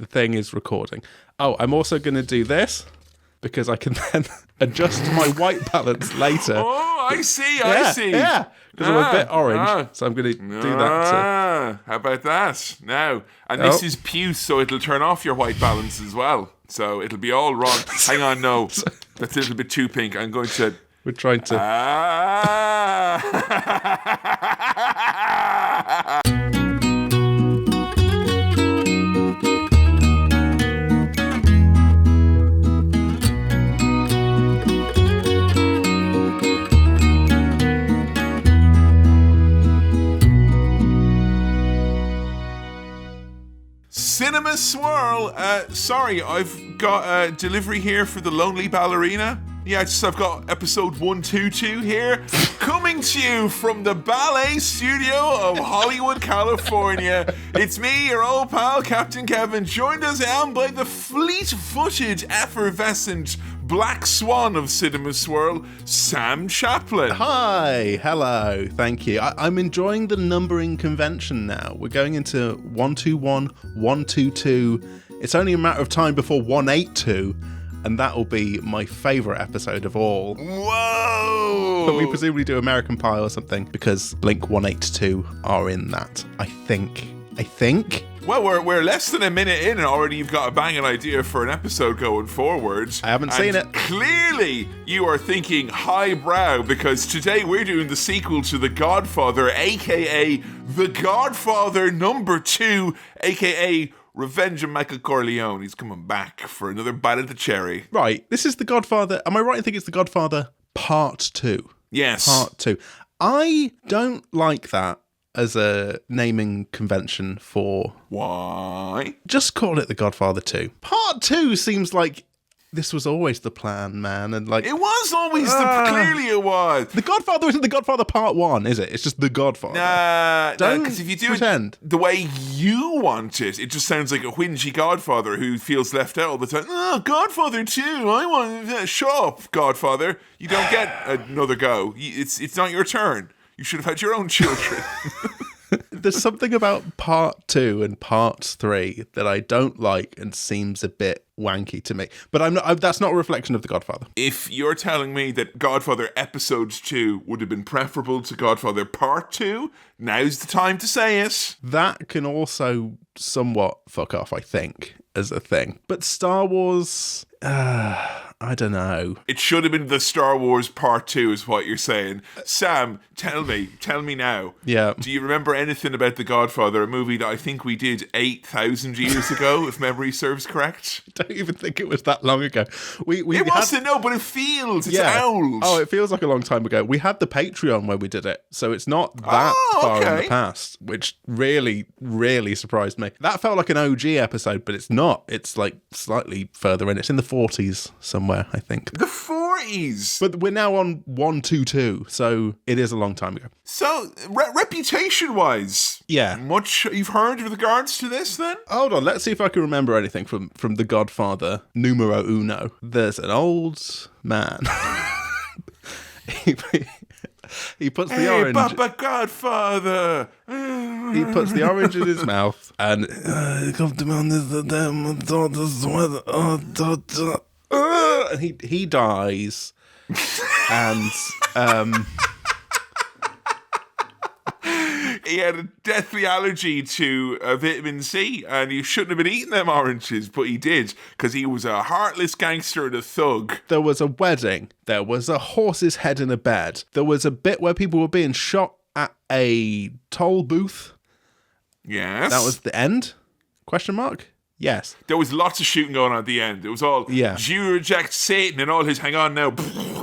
the thing is recording. Oh, I'm also going to do this because I can then adjust my white balance later. Oh, I see. Yeah, because I'm a bit orange, so I'm going to do that. How about that? Now, and this is puce, so it'll turn off your white balance as well. So it'll be all wrong. Hang on, no. That's a little bit too pink. I'm going to... We're trying to... Cinema Swirl. Sorry, I've got a delivery here for the Lonely Ballerina. Yeah, I've got episode 122 here, coming to you from the ballet studio of Hollywood, California. It's me, your old pal, Captain Kevin, joined as I am by the fleet-footed, effervescent Black Swan of Cinema Swirl, Sam Chaplin. Hi, hello, thank you. I'm enjoying the numbering convention now. We're going into 121, 122. It's only a matter of time before 182. And that will be my favourite episode of all. Whoa! But we presumably do American Pie or something, because Blink 182 are in that, I think. Well, we're less than a minute in and already you've got a banging idea for an episode going forward. I haven't seen it. Clearly, you are thinking highbrow, because today we're doing the sequel to The Godfather, a.k.a. The Godfather number 2, a.k.a. Revenge of Michael Corleone. He's coming back for another bite at the cherry. Right, this is The Godfather. Am I right in thinking it's The Godfather Part 2? Yes. Part 2. I don't like that as a naming convention for... Why? Just call it The Godfather 2. Part 2 seems like this was always the plan, man. And like it was always clearly it was. The Godfather isn't The Godfather Part 1, is it? It's just The Godfather. Nah, don't because if you do pretend. It the way you want it, it just sounds like a whingy Godfather who feels left out all the time. Oh, Godfather 2, I want... Shut up, Godfather. You don't get another go. It's not your turn. You should have had your own children. There's something about Part 2 and Part 3 that I don't like and seems a bit wanky to me. But that's not a reflection of The Godfather. If you're telling me that Godfather Episode 2 would have been preferable to Godfather Part 2, now's the time to say it. That can also somewhat fuck off, I think, as a thing. But Star Wars... I don't know. It should have been the Star Wars Part 2 is what you're saying. Sam, tell me now. Yeah. Do you remember anything about The Godfather, a movie that I think we did 8,000 years ago, if memory serves correct? I don't even think it was that long ago. It wasn't, no, but it feels, it's old. Oh, it feels like a long time ago. We had the Patreon when we did it, so it's not that far in the past, which really, really surprised me. That felt like an OG episode, but it's not. It's like slightly further in. It's in the 40s somewhere, I think. The 40s? But we're now on 122, so it is a long time ago. So, reputation-wise, yeah, much you've heard with regards to this, then? Hold on, let's see if I can remember anything from The Godfather numero uno. There's an old man. He puts the orange... Hey, Papa Godfather! He puts the orange in his mouth, and... and he dies. And... he had a deathly allergy to vitamin C, and he shouldn't have been eating them oranges, but he did, because he was a heartless gangster and a thug. There was a wedding. There was a horse's head in a bed. There was a bit where people were being shot at a toll booth. Yes. That was the end? Question mark? Yes. There was lots of shooting going on at the end. It was all, you reject Satan and all his hang on now,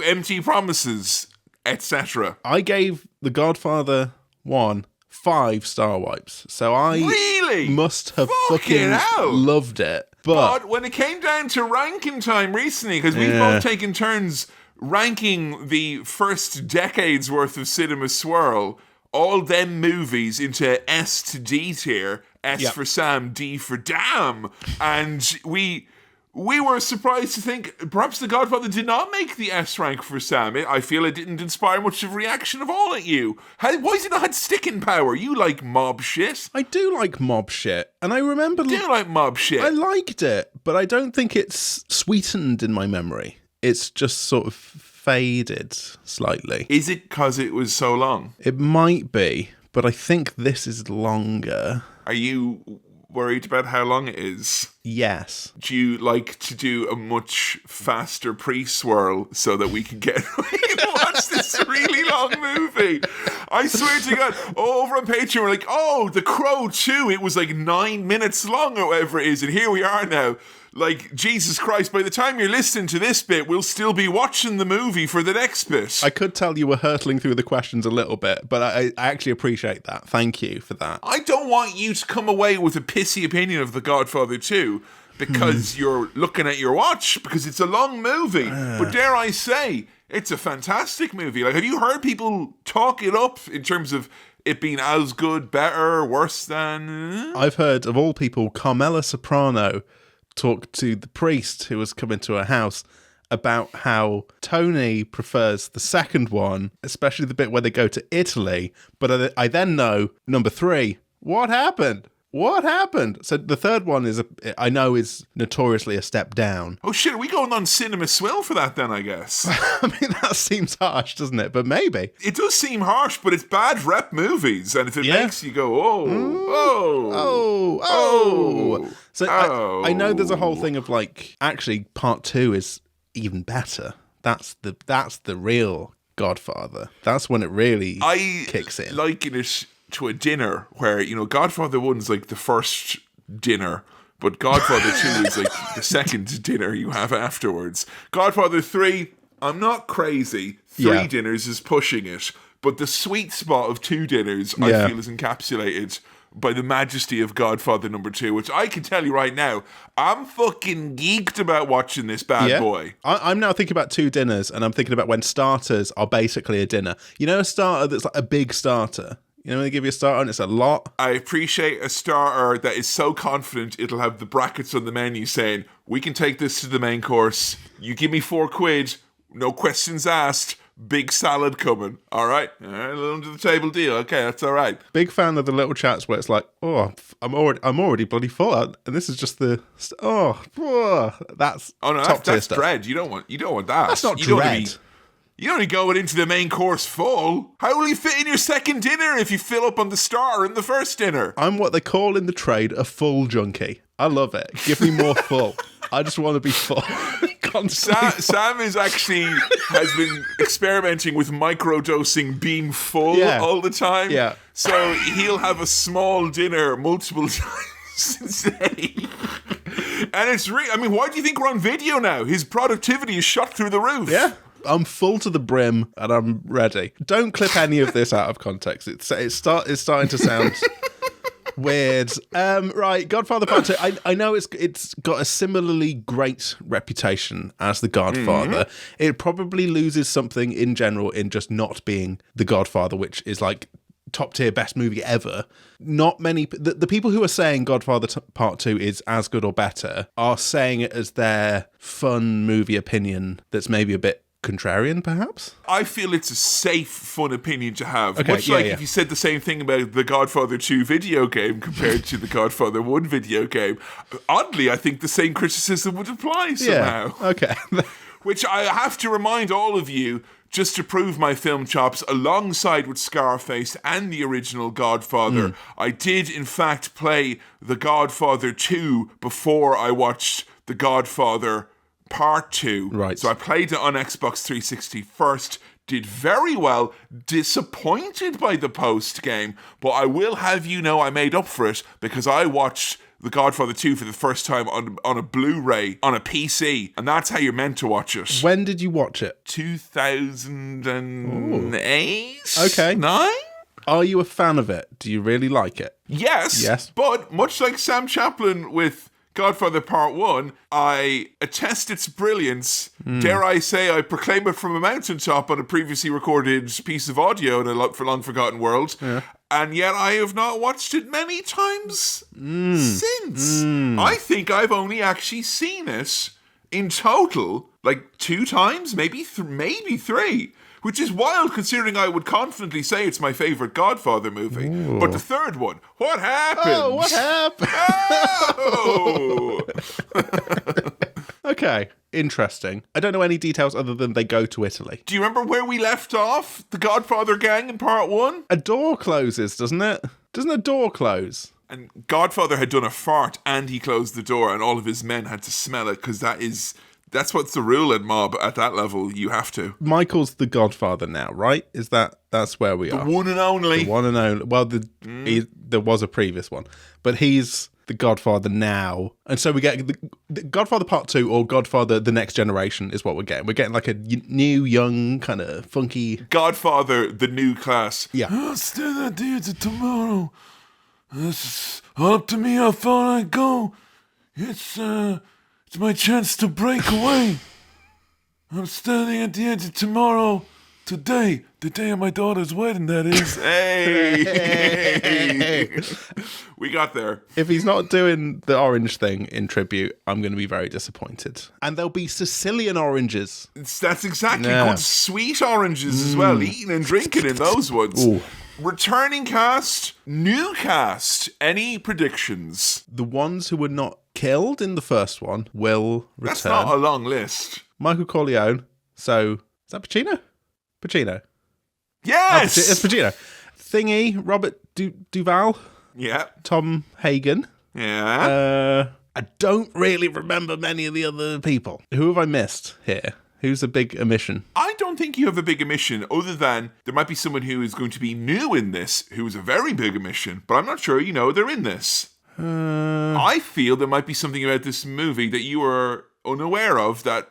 empty promises, etc. I gave The Godfather 1 5 star wipes. So I really must have fucking loved it. But when it came down to ranking time recently, because we've both taken turns ranking the first decade's worth of Cinema Swirl, all them movies into S to D tier, S for Sam, D for Damn, and we we were surprised to think perhaps The Godfather did not make the S rank for Sam. I feel it didn't inspire much of a reaction of all at you. Why has it not had sticking power? You like mob shit. I do like mob shit. And I remember... Do you like mob shit? I liked it, but I don't think it's sweetened in my memory. It's just sort of faded slightly. Is it because it was so long? It might be, but I think this is longer. Are you worried about how long it is? Yes. Do you like to do a much faster pre-swirl so that we can get watch this really long movie? I swear to God, over on Patreon we're like, oh, The Crow 2, it was like 9 minutes long or whatever it is, and here we are now. Like, Jesus Christ, by the time you're listening to this bit, we'll still be watching the movie for the next bit. I could tell you were hurtling through the questions a little bit, but I actually appreciate that. Thank you for that. I don't want you to come away with a pissy opinion of The Godfather 2 because you're looking at your watch, because it's a long movie. But dare I say, it's a fantastic movie. Like, have you heard people talk it up in terms of it being as good, better, worse than... I've heard, of all people, Carmela Soprano talk to the priest who was coming to her house about how Tony prefers the second one, especially the bit where they go to Italy. But I then know, number 3, what happened? What happened? So the third one is notoriously a step down. Oh shit, are we going on Cinema Swirl for that then, I guess? I mean, that seems harsh, doesn't it? But maybe. It does seem harsh, but it's bad rep movies. And if it makes you go, So I know there's a whole thing of like, actually, part 2 is even better. That's the real Godfather. That's when it really kicks in. I liken it to a dinner where, Godfather 1's like the first dinner, but Godfather 2 is like the second dinner you have afterwards. Godfather 3, I'm not crazy. 3 dinners is pushing it, but the sweet spot of 2 dinners I feel is encapsulated by the majesty of Godfather number 2, which I can tell you right now, I'm fucking geeked about watching this bad boy. I'm now thinking about 2 dinners, and I'm thinking about when starters are basically a dinner. You know, a starter that's like a big starter? You know, when they give you a starter and it's a lot? I appreciate a starter that is so confident it'll have the brackets on the menu saying, we can take this to the main course. You give me £4, no questions asked. Big salad coming. All right, a little under the table deal. Okay, that's all right. Big fan of the little chats where it's like, oh, I'm already bloody full, and this is just the that's that's dread. You don't want that. That's not dread. You're only going into the main course full. How will you fit in your second dinner if you fill up on the starter in the first dinner? I'm what they call in the trade a full junkie. I love it. Give me more full. I just want to be full. Sam has been experimenting with microdosing being full all the time. Yeah. So he'll have a small dinner multiple times a day. And it's why do you think we're on video now? His productivity is shot through the roof. Yeah. I'm full to the brim and I'm ready. Don't clip any of this out of context. It's starting to sound weird. Right, Godfather Part 2. I know it's got a similarly great reputation as The Godfather. Mm-hmm. It probably loses something in general in just not being The Godfather, which is like top tier best movie ever. Not many the people who are saying Godfather Part 2 is as good or better are saying it as their fun movie opinion that's maybe a bit contrarian, perhaps? I feel it's a safe, fun opinion to have. Okay, much if you said the same thing about the Godfather 2 video game compared to the Godfather 1 video game. Oddly, I think the same criticism would apply somehow. Yeah, okay. Which I have to remind all of you, just to prove my film chops, alongside with Scarface and the original Godfather, I did in fact play The Godfather 2 before I watched The Godfather Part 2. Right. So I played it on Xbox 360 first, did very well, disappointed by the post game, but I will have you know I made up for it because I watched The Godfather 2 for the first time on a Blu-ray, on a PC, and that's how you're meant to watch it. When did you watch it? 2008? Okay. 9? Are you a fan of it? Do you really like it? Yes. But much like Sam Chaplin with Godfather Part 1, I attest its brilliance. Dare I say, I proclaim it from a mountaintop on a previously recorded piece of audio in a long forgotten world. Yeah. and yet I have not watched it many times since. I think I've only actually seen it in total like 2 times, maybe 3, which is wild considering I would confidently say it's my favourite Godfather movie. Ooh. But the third one, what happened? Oh, what happened? Oh! Okay, interesting. I don't know any details other than they go to Italy. Do you remember where we left off? The Godfather gang in part 1? A door closes, doesn't it? Doesn't a door close? And Godfather had done a fart and he closed the door and all of his men had to smell it because that's what's the rule at mob. At that level, you have to. Michael's the Godfather now, right? That's where we are? The one and only. The one and only. Well, there was a previous one, but he's the Godfather now. And so we get the Godfather Part 2 or Godfather The Next Generation is what we're getting. We're getting like a new, young, kind of funky... Godfather, the new class. Yeah. I'll stay that day to tomorrow. It's up to me how far I go. It's my chance to break away. I'm standing at the edge of tomorrow. Today, the day of my daughter's wedding, that is. Hey! We got there. If he's not doing the orange thing in tribute, I'm going to be very disappointed. And there'll be Sicilian oranges. That's exactly good. Sweet oranges as well. Eating and drinking in those ones. Ooh. Returning cast, new cast. Any predictions? The ones who were not killed in the first one will return. That's not a long list. Michael Corleone. So, is that Pacino? Pacino. Yes! Oh, it's Pacino. Thingy, Robert Duvall. Yeah. Tom Hagen. Yeah. I don't really remember many of the other people. Who have I missed here? Who's a big omission? I don't think you have a big omission, other than there might be someone who is going to be new in this, who is a very big omission, but I'm not sure they're in this. I feel there might be something about this movie that you are unaware of that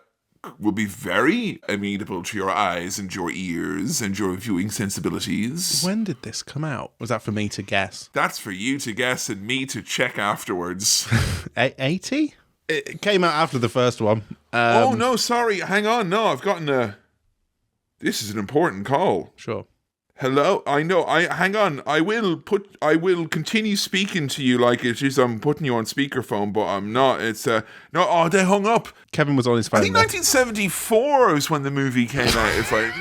will be very amenable to your eyes and your ears and your viewing sensibilities. When did this come out? Was that for me to guess? That's for you to guess and me to check afterwards. 80? It came out after the first one. Oh, no, sorry. Hang on. No, I've gotten This is an important call. Sure. Hello? I know. Hang on. I will continue speaking to you like it is. I'm putting you on speakerphone, but I'm not. It's, no, oh, they hung up. Kevin was on his phone. I think 1974 was when the movie came out. It's like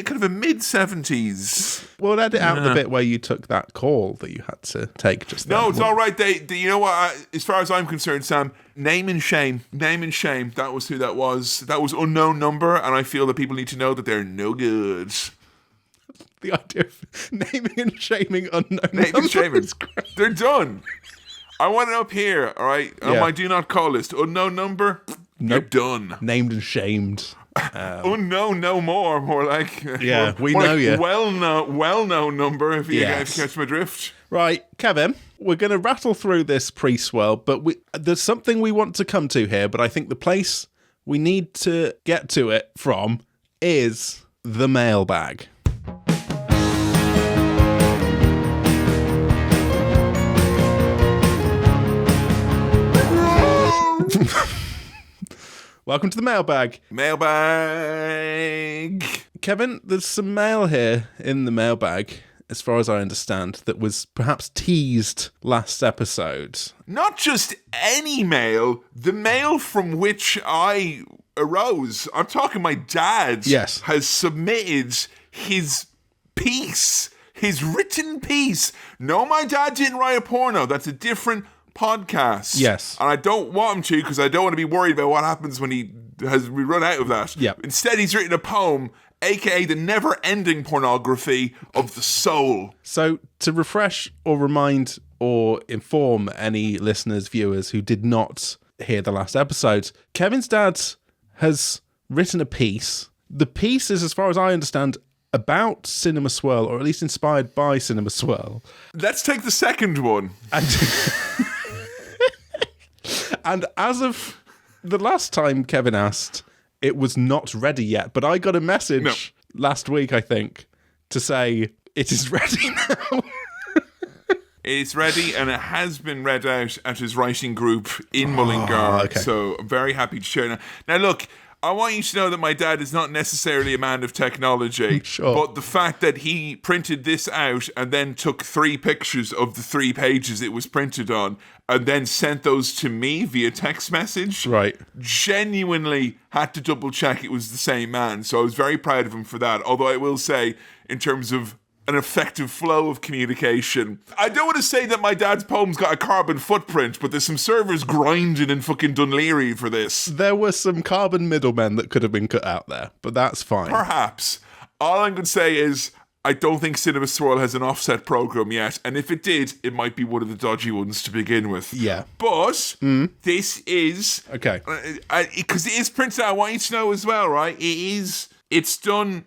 kind of a mid-70s. Well, edit out the bit where you took that call that you had to take just then. No, it's all right. They you know what? As far as I'm concerned, Sam, name and shame. Name and shame. That was who that was. That was unknown number, and I feel that people need to know that they're no good. The idea of naming and shaming unknown Naming and shaming. Great. They're done. I want it up here, all right? On my do not call list. Unknown number, You're done. Named and shamed. Unknown, no more. More like... Yeah, we know you. Well-known number, if you catch my drift. Right, Kevin, we're going to rattle through this pre-swirl, but there's something we want to come to here, but I think the place we need to get to it from is the mailbag. Welcome to the mailbag. Mailbag. Kevin, there's some mail here in the mailbag, as far as I understand, that was perhaps teased last episode. Not just any mail, the mail from which I arose. I'm talking my dad has submitted his piece, his written piece. No, my dad didn't write a porno. That's a different podcast. Yes. And I don't want him to because I don't want to be worried about what happens when we run out of that. Yeah. Instead, he's written a poem, aka the never-ending pornography of the soul. So to refresh or remind or inform any listeners, viewers who did not hear the last episode, Kevin's dad has written a piece. The piece is, as far as I understand, about Cinema Swirl, or at least inspired by Cinema Swirl. Let's take the second one. And as of the last time Kevin asked, it was not ready yet. But I got a message last week, I think, to say it is ready now. It's ready, and it has been read out at his writing group in Mullingar. Okay. So I'm very happy to share it. Now, look, I want you to know that my dad is not necessarily a man of technology. Sure. But the fact that he printed this out and then took 3 pictures of the 3 pages it was printed on and then sent those to me via text message. Right. Genuinely had to double check it was the same man. So I was very proud of him for that. Although I will say, in terms of an effective flow of communication, I don't want to say that my dad's poem's got a carbon footprint, but there's some servers grinding in fucking Dunleary for this. There were some carbon middlemen that could have been cut out there, but that's fine. Perhaps. All I'm going to say is, I don't think Cinema Swirl has an offset program yet, and if it did, it might be one of the dodgy ones to begin with. Yeah. But this is... Okay. Because it is printed out, I want you to know as well, right? It's done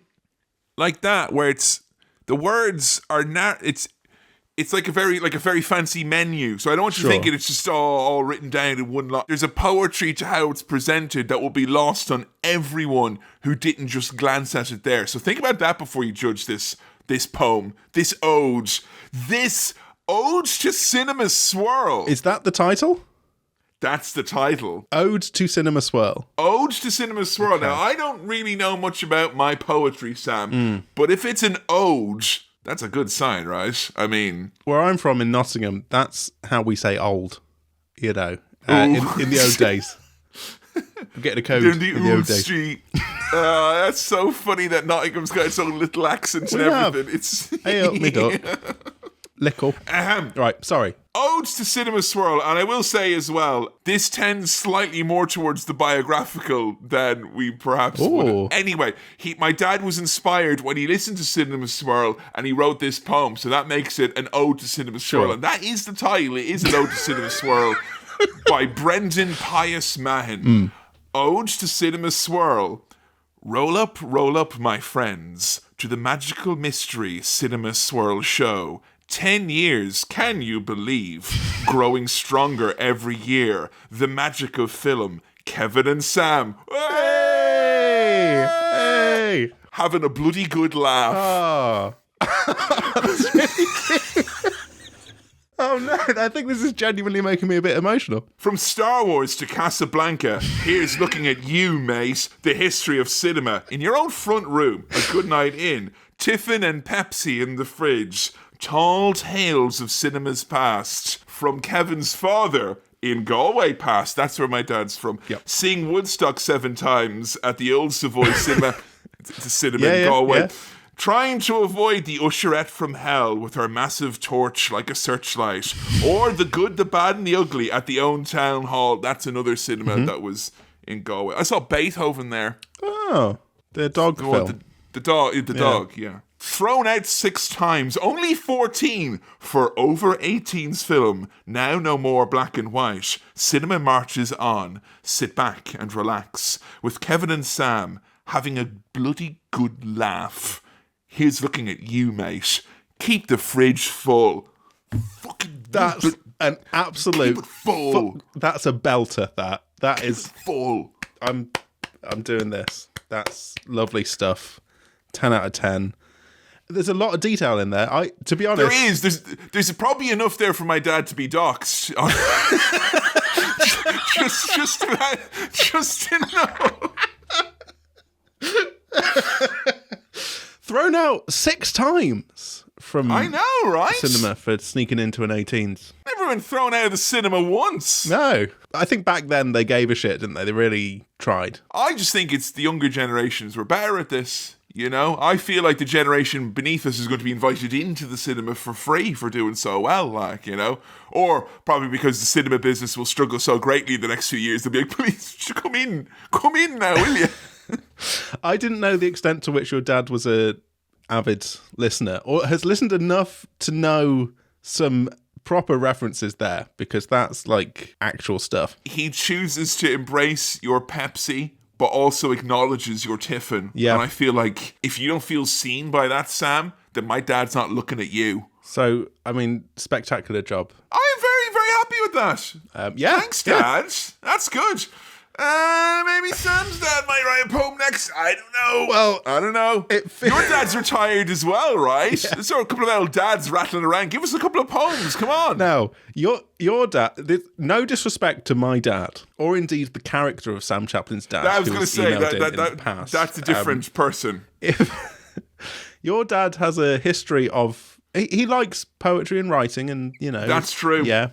like that, where it's... The words are not... It's like a very fancy menu. So I don't want you thinking it's just all written down in one lot. There's a poetry to how it's presented that will be lost on everyone who didn't just glance at it there. So think about that before you judge this poem, this ode to Cinema Swirl. Is that the title? That's the title. Ode to Cinema Swirl. Ode to Cinema Swirl. Okay. Now, I don't really know much about my poetry, Sam, but if it's an ode... That's a good sign, right? I mean... Where I'm from in Nottingham, that's how we say old, in the old days. I'm getting a code in the old days. Street. That's so funny that Nottingham's got its own little accent and everything. It's hey up, me duck. Lickle. Right, sorry. Odes to Cinema Swirl, and I will say as well, this tends slightly more towards the biographical than we perhaps would. Anyway, my dad was inspired when he listened to Cinema Swirl and he wrote this poem, so that makes it an ode to Cinema Swirl, and that is the title. It is an ode to Cinema Swirl by Brendan Pius Mahon. Ode to Cinema Swirl. Roll up, my friends, to the magical mystery Cinema Swirl show. 10 years, can you believe? Growing stronger every year. The magic of film. Kefin and Sam. Hey! Having a bloody good laugh. Oh. That's really cute. Oh no, I think this is genuinely making me a bit emotional. From Star Wars to Casablanca, here's looking at you, mate. The history of cinema. In your own front room, a good night in. Tiffin and Pepsi in the fridge. Tall tales of cinemas past. From Kevin's father in Galway past. That's where my dad's from. Yep. Seeing Woodstock 7 times at the old Savoy Cinema. The cinema in Galway. Yeah. Trying to avoid the usherette from hell with her massive torch like a searchlight. Or the good, the bad, and the ugly at the own town hall. That's another cinema that was in Galway. I saw Beethoven there. Oh, the dog film. The dog, yeah. Thrown out 6 times, only 14 for over 18's film. Now no more black and white. Cinema marches on. Sit back and relax. With Kefin and Sam having a bloody good laugh. Here's looking at you, mate. Keep the fridge full. Fucking that's an absolute keep it full. That's a belter. That keep is it full. I'm doing this. That's lovely stuff. 10 out of 10. There's a lot of detail in there. To be honest, there is. There's probably enough there for my dad to be doxxed. just to know. Thrown out 6 times from I know, right? cinema for sneaking into an 18s. Never been thrown out of the cinema once. No. I think back then they gave a shit, didn't they? They really tried. I just think it's the younger generations were better at this. You know, I feel like the generation beneath us is going to be invited into the cinema for free for doing so well, like, you know. Or probably because the cinema business will struggle so greatly the next few years, they'll be like, please, come in now, will you? I didn't know the extent to which your dad was a avid listener, or has listened enough to know some proper references there, because that's like actual stuff. He chooses to embrace your Pepsi, but also acknowledges your Tiffin. Yeah. And I feel like if you don't feel seen by that, Sam, then my dad's not looking at you. So, I mean, spectacular job. I'm very, very happy with that. Yeah. Thanks, Dad. Yeah. That's good. Maybe Sam's dad might write a poem next. I don't know. Well, I don't know. Your dad's retired as well, right? Yeah. There's a couple of old dads rattling around. Give us a couple of poems. Come on. No, your dad. No disrespect to my dad, or indeed the character of Sam Chaplin's dad. I was going to say that's a different person. Your dad has a history of. He likes poetry and writing, and that's true. Yeah.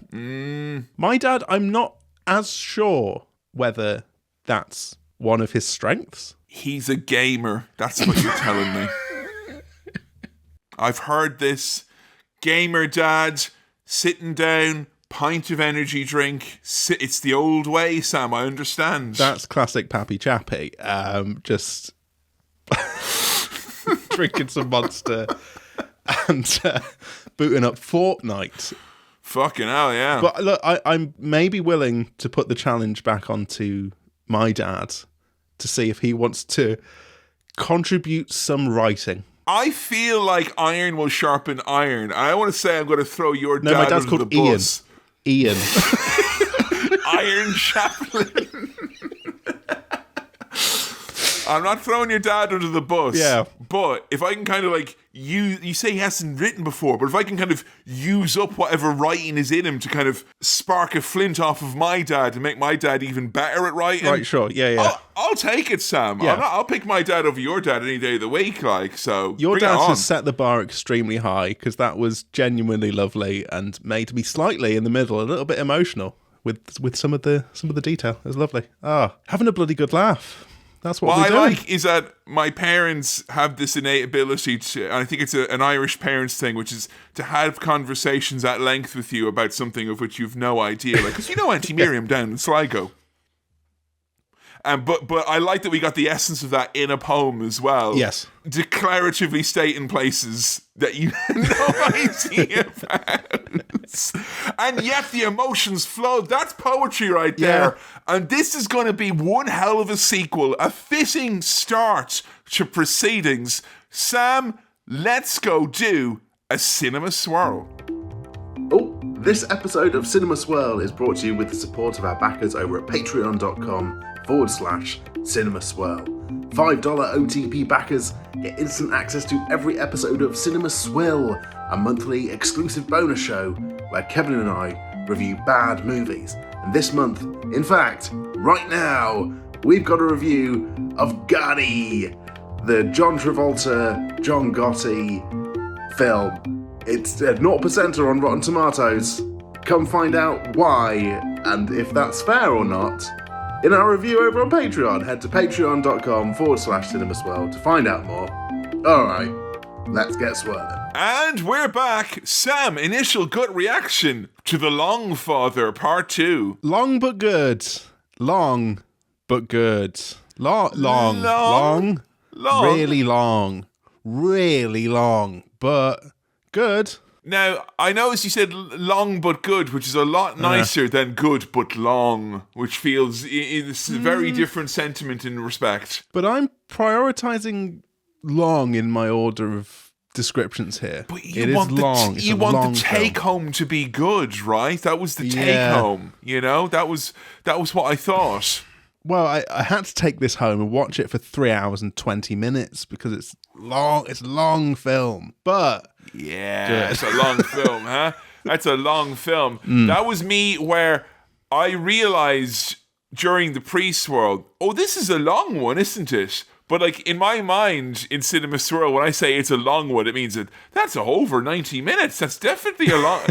My dad, I'm not as sure whether that's one of his strengths. He's a gamer. That's what you're telling me. I've heard this. Gamer dad, sitting down, pint of energy drink. It's the old way, Sam, I understand. That's classic Pappy Chappy. Just drinking some Monster and booting up Fortnite. Fucking hell, yeah. But look, I'm maybe willing to put the challenge back onto my dad to see if he wants to contribute some writing. I feel like iron will sharpen iron. I want to say I'm going to throw your dad my dad's under called the bus. Ian. Iron Chaplin. I'm not throwing your dad under the bus. Yeah. But if I can kind of like you say he hasn't written before, but if I can kind of use up whatever writing is in him to kind of spark a flint off of my dad and make my dad even better at writing. Right, sure. Yeah. I'll take it, Sam. Yeah. I'll pick my dad over your dad any day of the week, like, so. Your dad has set the bar extremely high, because that was genuinely lovely and made me slightly in the middle, a little bit emotional with some of the detail. It was lovely. Having a bloody good laugh. That's what we're doing. What I like is that my parents have this innate ability to, and I think it's an Irish parents thing, which is to have conversations at length with you about something of which you've no idea. Like, because Auntie Miriam down in Sligo. But I like that we got the essence of that in a poem as well. Yes. Declaratively stating places that you had no idea about. And yet the emotions flow. That's poetry right there. Yeah. And this is going to be one hell of a sequel, a fitting start to proceedings. Sam, let's go do a Cinema Swirl. This episode of Cinema Swirl is brought to you with the support of our backers over at patreon.com/Cinema Swirl. $5 OTP backers get instant access to every episode of Cinema Swirl, a monthly exclusive bonus show where Kevin and I review bad movies. And this month, in fact, right now, we've got a review of Gotti, the John Travolta, John Gotti film. It's at 0% on Rotten Tomatoes. Come find out why, and if that's fair or not, in our review over on Patreon. Head to patreon.com/Cinema Swirl to find out more. Alright, let's get swirling. And we're back. Sam, initial gut reaction to The Godfather Part II. Long but good. Long but good. Long. Really long. Really long. But good. Now, I noticed you said long but good, which is a lot nicer than good but long, which feels it's a very different sentiment in respect. But I'm prioritizing long in my order of descriptions here. But you want the take home to be good, right? That was the take home, That was what I thought. Well, I had to take this home and watch it for 3 hours and 20 minutes because it's long. It's a long film, but it's a long film, huh? That's a long film. That was me where I realized during the pre-swirl, this is a long one, isn't it? But like in my mind, in Cinema Swirl, when I say it's a long one, it means that's over 90 minutes. That's definitely a long.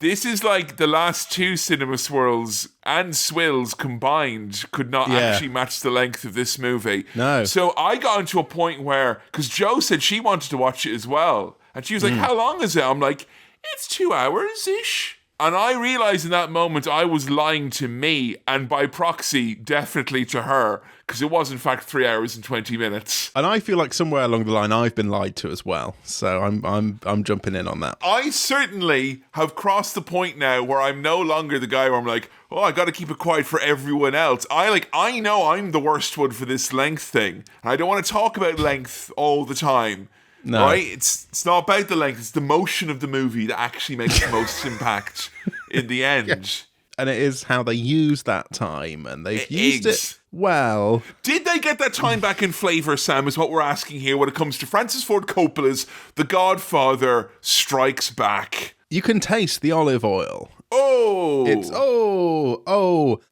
This is like the last two Cinema Swirls and Swills combined could not actually match the length of this movie. No. So I got into a point where, because Jo said she wanted to watch it as well. And she was like, how long is it? I'm like, it's 2 hours-ish. And I realized in that moment I was lying to me and by proxy, definitely to her, because it was in fact 3 hours and 20 minutes. And I feel like somewhere along the line I've been lied to as well. So I'm jumping in on that. I certainly have crossed the point now where I'm no longer the guy where I'm like, I got to keep it quiet for everyone else. I know I'm the worst one for this length thing. And I don't want to talk about length all the time. No. Right? It's not about the length, it's the motion of the movie that actually makes the most impact in the end. And it is how they use that time, and they've used it well. Did they get that time back in flavour, Sam, is what we're asking here when it comes to Francis Ford Coppola's The Godfather Strikes Back. You can taste the olive oil. Oh!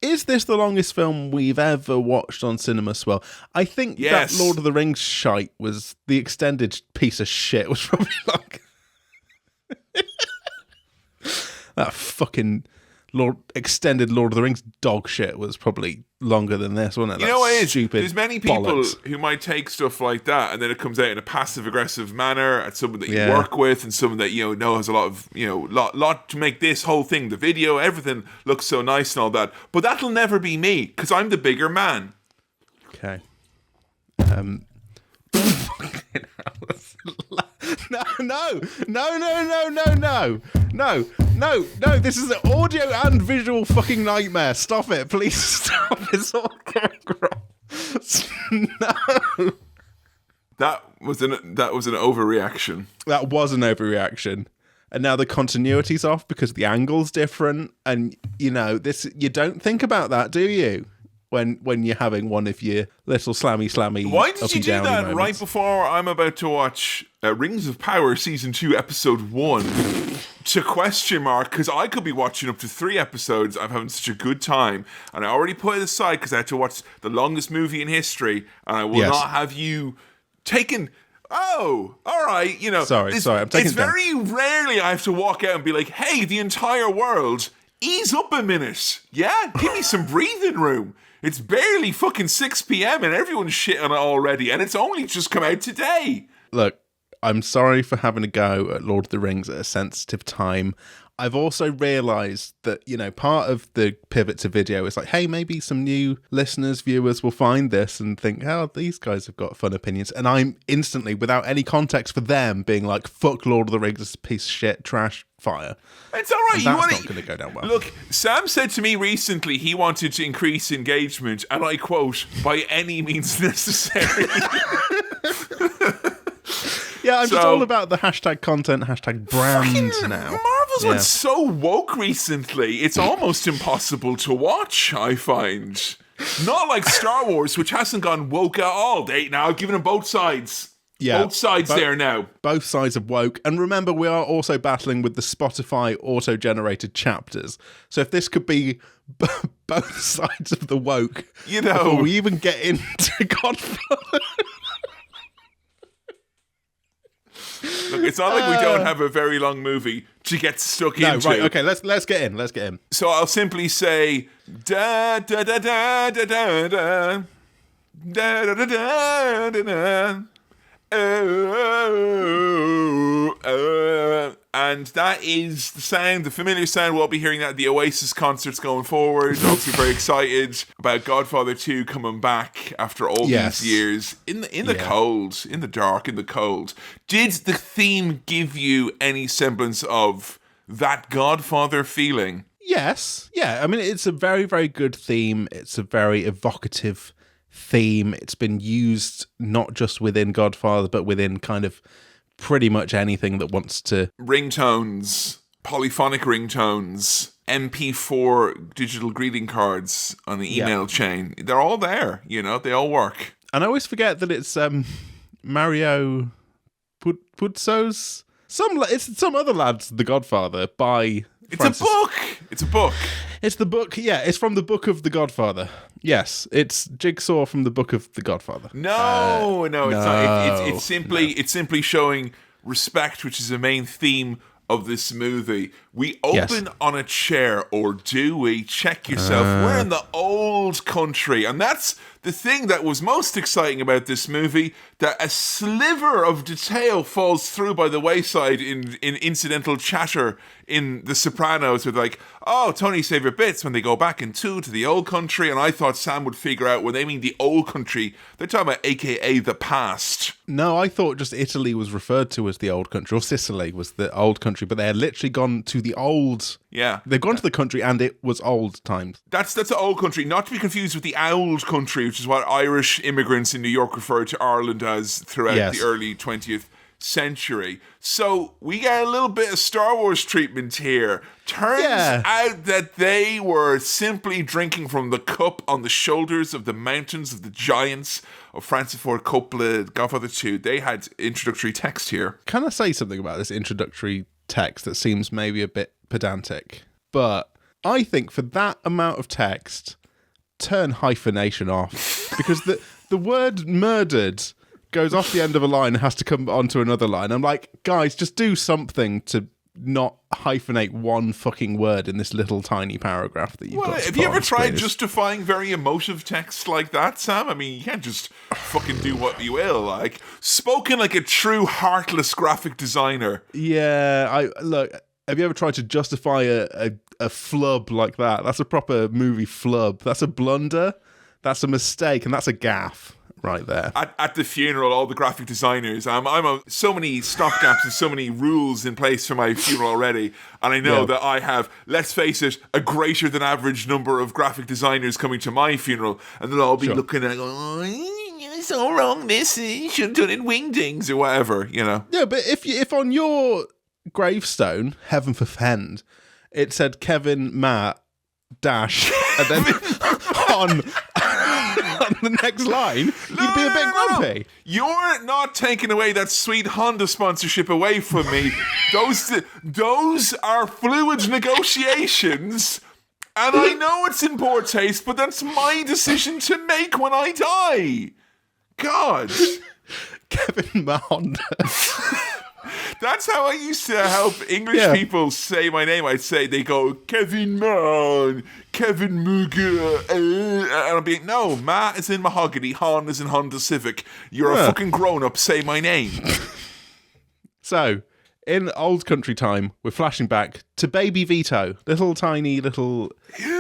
Is this the longest film we've ever watched on Cinema Swirl? I think that Lord of the Rings shite was the extended piece of shit was probably longer. That fucking extended Lord of the Rings dog shit was probably longer than this, wasn't it? You know what it is? Stupid There's many people bollocks. who might take stuff like that and then it comes out in a passive-aggressive manner at someone that you work with and someone that, knows a lot of, lot to make this whole thing, the video, everything looks so nice and all that. But that'll never be me, because I'm the bigger man. Okay. No, this is an audio and visual fucking nightmare. Stop it, please stop. It's all going wrong. No. That was an overreaction. That was an overreaction. And now the continuity's off because the angle's different. And, this you don't think about that, do you? When you're having one of your little slammy Why did you do that moments. right before I'm about to watch Rings of Power Season 2 Episode 1 to question mark, because I could be watching up to 3 episodes. I'm having such a good time, and I already put it aside because I had to watch the longest movie in history, and I will not have you taken... Oh, all right, Sorry, I'm taking it's very rarely I have to walk out and be like, hey, the entire world, ease up a minute. Yeah? Give me some breathing room. It's barely fucking 6 p.m. and everyone's shit on it already, and it's only just come out today. Look, I'm sorry for having a go at Lord of the Rings at a sensitive time. I've also realised that, part of the pivot to video is like, hey, maybe some new listeners, viewers will find this and think, oh, these guys have got fun opinions. And I'm instantly, without any context for them, being like, fuck Lord of the Rings, it's a piece of shit, trash, fire. It's all right. That's not going to go down well. Look, Sam said to me recently he wanted to increase engagement, and I quote, by any means necessary. Yeah, I'm just all about the hashtag content, hashtag brand now. Marvel's went so woke recently, it's almost impossible to watch, I find. Not like Star Wars, which hasn't gone woke at all. They've given them both sides. Yeah, both sides there now. Both sides of woke. And remember, we are also battling with the Spotify auto-generated chapters. So if this could be both sides of the woke, before we even get into Godfather... Look, it's not like we don't have a very long movie to get stuck into. Right, okay, let's get in. So I'll simply say da da da da da da da da da da da da. And that is the sound, the familiar sound. We'll be hearing that at the Oasis concerts going forward. Obviously very excited about Godfather 2 coming back after all these years. In the cold, in the dark, in the cold. Did the theme give you any semblance of that Godfather feeling? Yes. Yeah, I mean, it's a very, very good theme. It's a very evocative theme. It's been used not just within Godfather, but within kind of pretty much anything that wants to... Ringtones, polyphonic ringtones, MP4 digital greeting cards on the email chain. They're all there, they all work. And I always forget that it's Mario Puzo's... It's some other lad's The Godfather by... Francis. It's a book. It's the book, it's from the book of The Godfather. Yes, it's Jigsaw from the book of The Godfather. No, it's not. It's simply showing respect, which is the main theme of this movie. We open on a chair, or do we? Check yourself. We're in the old country, and that's the thing that was most exciting about this movie, that a sliver of detail falls through by the wayside in incidental chatter in The Sopranos with like, oh, Tony's favourite bits when they go back in 2 to the old country, and I thought Sam would figure out when they mean the old country, they're talking about AKA the past. No, I thought just Italy was referred to as the old country, or Sicily was the old country, but they had literally gone to the old... Yeah. They've gone to the country and it was old times. That's the old country, not to be confused with the old country, which is what Irish immigrants in New York refer to Ireland as throughout the early 20th century. So we get a little bit of Star Wars treatment here. Turns out that they were simply drinking from the cup on the shoulders of the mountains of the giants of Francis Ford Coppola, Godfather 2. They had introductory text here. Can I say something about this introductory text that seems maybe a bit pedantic? But I think for that amount of text, turn hyphenation off. Because the word murdered goes off the end of a line and has to come onto another line. I'm like, guys, just do something to not hyphenate one fucking word in this little tiny paragraph that you've got. Have you ever tried justifying very emotive text like that, Sam? I mean, you can't just fucking do what you will. Like, spoken like a true heartless graphic designer. Yeah, look. Have you ever tried to justify a flub like that? That's a proper movie flub. That's a blunder. That's a mistake, and that's a gaffe right there. At the funeral, all the graphic designers, I'm on so many stopgaps and so many rules in place for my funeral already, and I know that I have, let's face it, a greater than average number of graphic designers coming to my funeral, and they'll all be looking at it going, oh, it's so wrong, this, you should have done it wingdings or whatever, you know. Yeah, but if on your gravestone, heaven forfend, it said Kevin, Matt, dash, and then on the next line, you'd be a bit grumpy. No. You're not taking away that sweet Honda sponsorship away from me. Those are fluid negotiations, and I know it's in poor taste, but that's my decision to make when I die. God. Kevin Mahon. That's how I used to help English people say my name. I'd say, they go, Kevin Mann, Kevin Muga, and I'd be like, no, Ma is in mahogany, Han is in Honda Civic. You're a fucking grown-up, say my name. So, in old country time, we're flashing back to baby Vito, little tiny little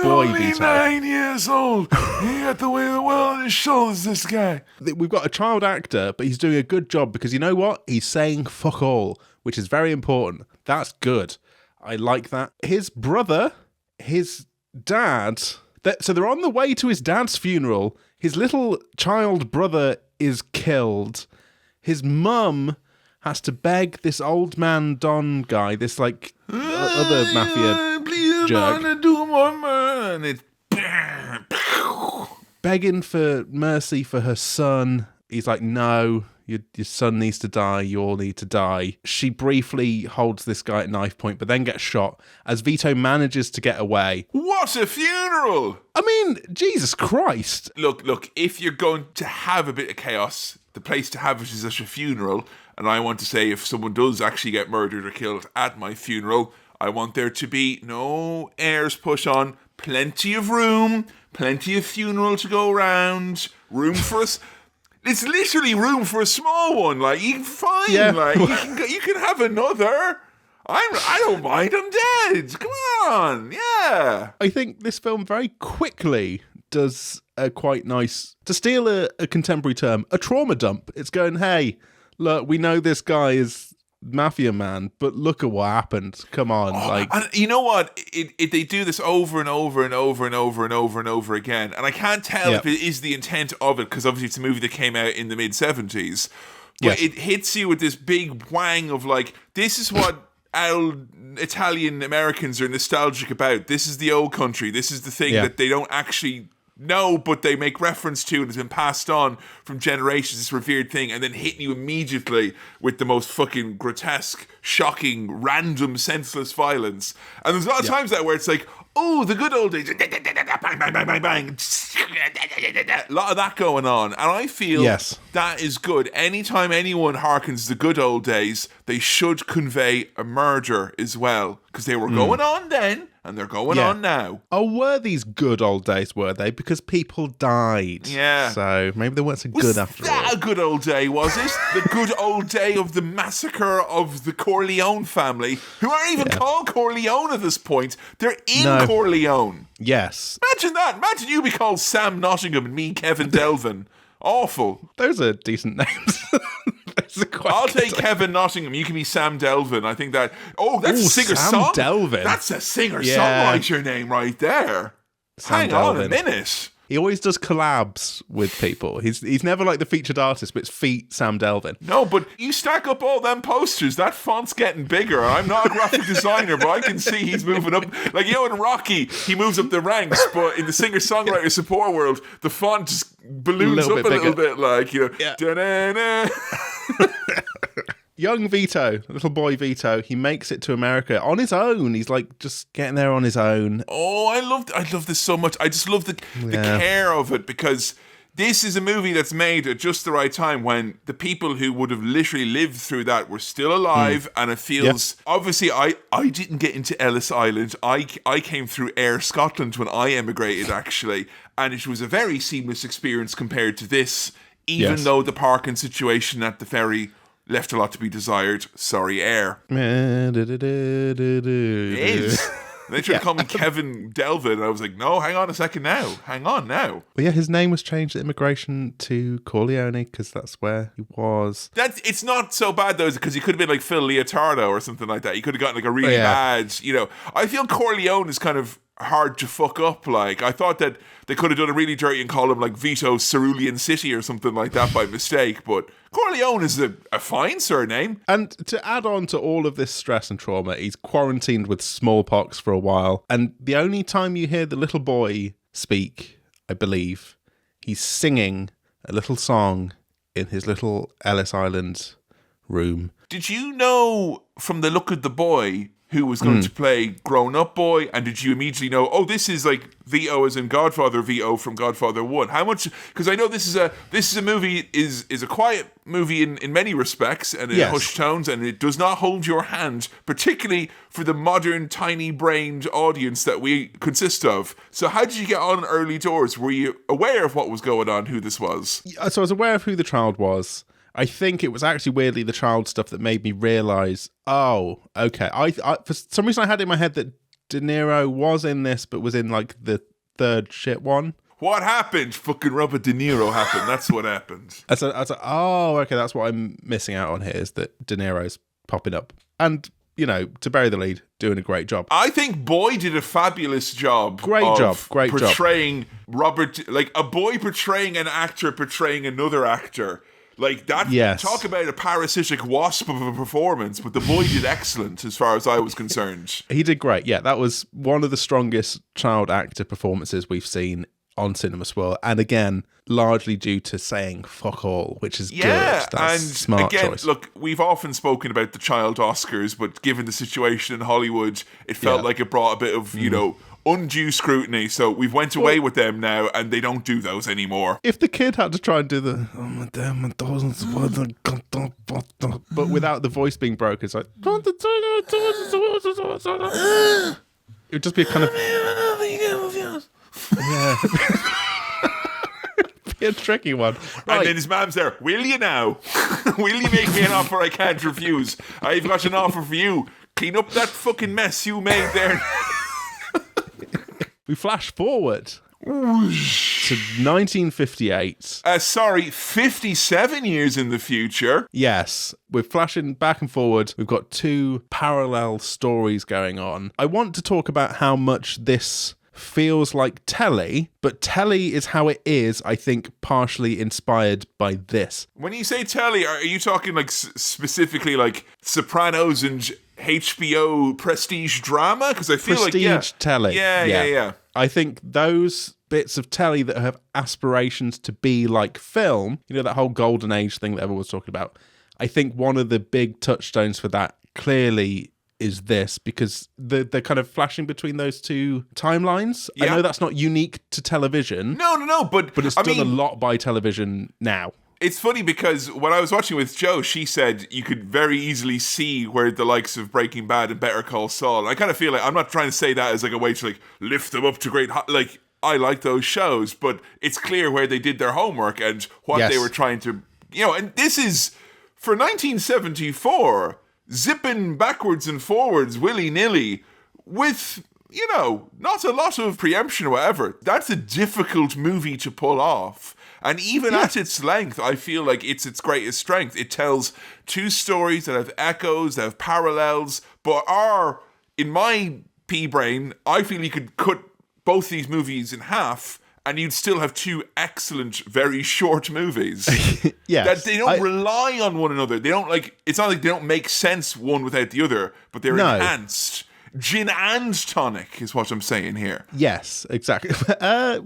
boy Vito. He's 9 years old. He got the weight of the world on his shoulders, this guy. We've got a child actor, but he's doing a good job because you know what? He's saying fuck all, which is very important. That's good. I like that. His brother, his dad, so they're on the way to his dad's funeral. His little child brother is killed. His mum has to beg this old man Don guy, this like other mafia jerk, and it's begging for mercy for her son. He's like, no, your son needs to die, you all need to die. She briefly holds this guy at knife point, but then gets shot as Vito manages to get away. What a funeral! I mean, Jesus Christ. Look, if you're going to have a bit of chaos, the place to have it is at your funeral. And I want to say, if someone does actually get murdered or killed at my funeral, I want there to be no airs put on, plenty of room, plenty of funeral to go around, room for us. It's literally room for a small one. Like, you fine. Yeah. Like, you can have another. I don't mind. I'm dead. Come on. Yeah. I think this film very quickly does a quite nice, to steal a contemporary term, a trauma dump. It's going, hey, look, we know this guy is mafia man, but look at what happened. Come on. And you know what? They do this over and over and over and over and over and over again. And I can't tell if it is the intent of it, because obviously it's a movie that came out in the mid-70s. But it hits you with this big whang of like, this is what Italian Americans are nostalgic about. This is the old country. This is the thing that they don't actually know, but they make reference to and has been passed on from generations, this revered thing, and then hitting you immediately with the most fucking grotesque, shocking, random, senseless violence. And there's a lot of times that where it's like, oh, the good old days, bang, bang, bang, bang, bang. A lot of that going on. And I feel that is good. Anytime anyone harkens the good old days, they should convey a murder as well. Because they were going on then, and they're going on now. Oh, were these good old days, were they? Because people died. Yeah. So maybe they weren't so good after all. Was that a good old day, was it? The good old day of the massacre of the Corleone family, who aren't even called Corleone at this point. They're in Corleone. Yes. Imagine that. Imagine you be called Sam Nottingham and me Kevin Delvin. Awful. Those are decent names. I'll take Kevin Nottingham. You can be Sam Delvin. I think that. Oh, that's a singer-song. Delvin. That's a singer-songwriter name right there. Sam Hang Delvin. on a minute. He always does collabs with people. He's never like the featured artist, but it's feat Sam Delvin. No, but you stack up all them posters, that font's getting bigger. I'm not a graphic designer, but I can see he's moving up. Like, you know, in Rocky, he moves up the ranks, but in the singer-songwriter support world, the font just balloons up a little bit, like, you know. Yeah. Da-na-na. Young Vito, little boy Vito, he makes it to America on his own. He's like just getting there on his own. Oh, I love this so much. I just love the care of it, because this is a movie that's made at just the right time when the people who would have literally lived through that were still alive, and it feels... Obviously, I didn't get into Ellis Island. I came through Air Scotland when I emigrated, actually, and it was a very seamless experience compared to this, even though the parking situation at the ferry left a lot to be desired. Sorry, Air. It is. They tried to call me Kevin Delvin, and I was like, no, hang on a second now. Hang on now. Well, yeah, his name was changed at immigration to Corleone because that's where he was. It's not so bad, though, because he could have been like Phil Leotardo or something like that. He could have gotten like a really bad, you know. I feel Corleone is kind of hard to fuck up. Like, I thought that they could have done a really dirty and called him like Vito Cerulean City or something like that by mistake, but Corleone is a fine surname. And to add on to all of this stress and trauma, he's quarantined with smallpox for a while, and the only time you hear the little boy speak, I believe, he's singing a little song in his little Ellis Island room. Did you know from the look of the boy who was going to play grown-up boy, and did you immediately know, oh, this is like Vito as in Godfather Vito from Godfather 1? How much? Because I know this is a movie, is a quiet movie in many respects, and in hushed tones, and it does not hold your hand, particularly for the modern, tiny-brained audience that we consist of. So how did you get on early doors? Were you aware of what was going on, who this was? So I was aware of who the child was. I think it was actually weirdly the child stuff that made me realise, oh, okay. I for some reason I had in my head that De Niro was in this, but was in like the third shit one. What happened? Fucking Robert De Niro happened. That's what happened. I was like, oh, okay, that's what I'm missing out on here, is that De Niro's popping up. And, you know, to bury the lead, doing a great job. I think Boy did a fabulous job. Great job. Portraying Robert, like a boy portraying an actor portraying another actor. Like that, talk about a parasitic wasp of a performance, but the boy did excellent as far as I was concerned. He did great, yeah. That was one of the strongest child actor performances we've seen on Cinema Swirl, and again, largely due to saying fuck all, which is good. That's and smart again, choice. Look, we've often spoken about the child Oscars, but given the situation in Hollywood, it felt like it brought a bit of, you know, undue scrutiny, so we've went away with them now, and they don't do those anymore. If the kid had to try and do the but without the voice being broken, it's like it would just be a kind of be a tricky one. Right. And then his mom's there. Will you now? Will you make me an offer I can't refuse? I've got an offer for you. Clean up that fucking mess you made there. We flash forward to 1958. 57 years in the future. Yes, we're flashing back and forward. We've got two parallel stories going on. I want to talk about how much this feels like telly, but telly is how it is, I think, partially inspired by this. When you say telly, are you talking like specifically like Sopranos and HBO prestige drama? Because I feel prestige telly. Yeah. I think those bits of telly that have aspirations to be like film, you know, that whole golden age thing that everyone was talking about, I think one of the big touchstones for that clearly is this, because they're kind of flashing between those two timelines. Yeah. I know that's not unique to television. No, but it's done a lot by television now. It's funny because when I was watching with Jo, she said you could very easily see where the likes of Breaking Bad and Better Call Saul. And I kind of feel like, I'm not trying to say that as like a way to like lift them up to great, like I like those shows, but it's clear where they did their homework and what they were trying to, you know, and this is for 1974, zipping backwards and forwards willy-nilly with, you know, not a lot of preemption or whatever. That's a difficult movie to pull off. And even at its length, I feel like it's its greatest strength. It tells two stories that have echoes, that have parallels, but are, in my pea brain, I feel you could cut both these movies in half and you'd still have two excellent, very short movies. Yes. That they don't rely on one another. They don't it's not like they don't make sense one without the other, but they're enhanced. Gin and tonic is what I'm saying here. Yes, exactly. They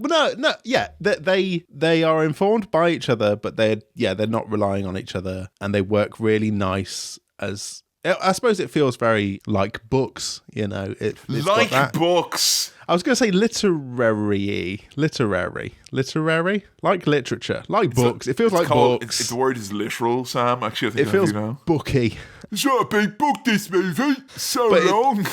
are informed by each other, but they're not relying on each other, and they work really nice as. I suppose it feels very like books, you know. It's like books. I was going to say literary, like literature, like books. It feels like books. The word is literal, Sam. Actually, I think it feels booky. It's not a big book, this movie. So long.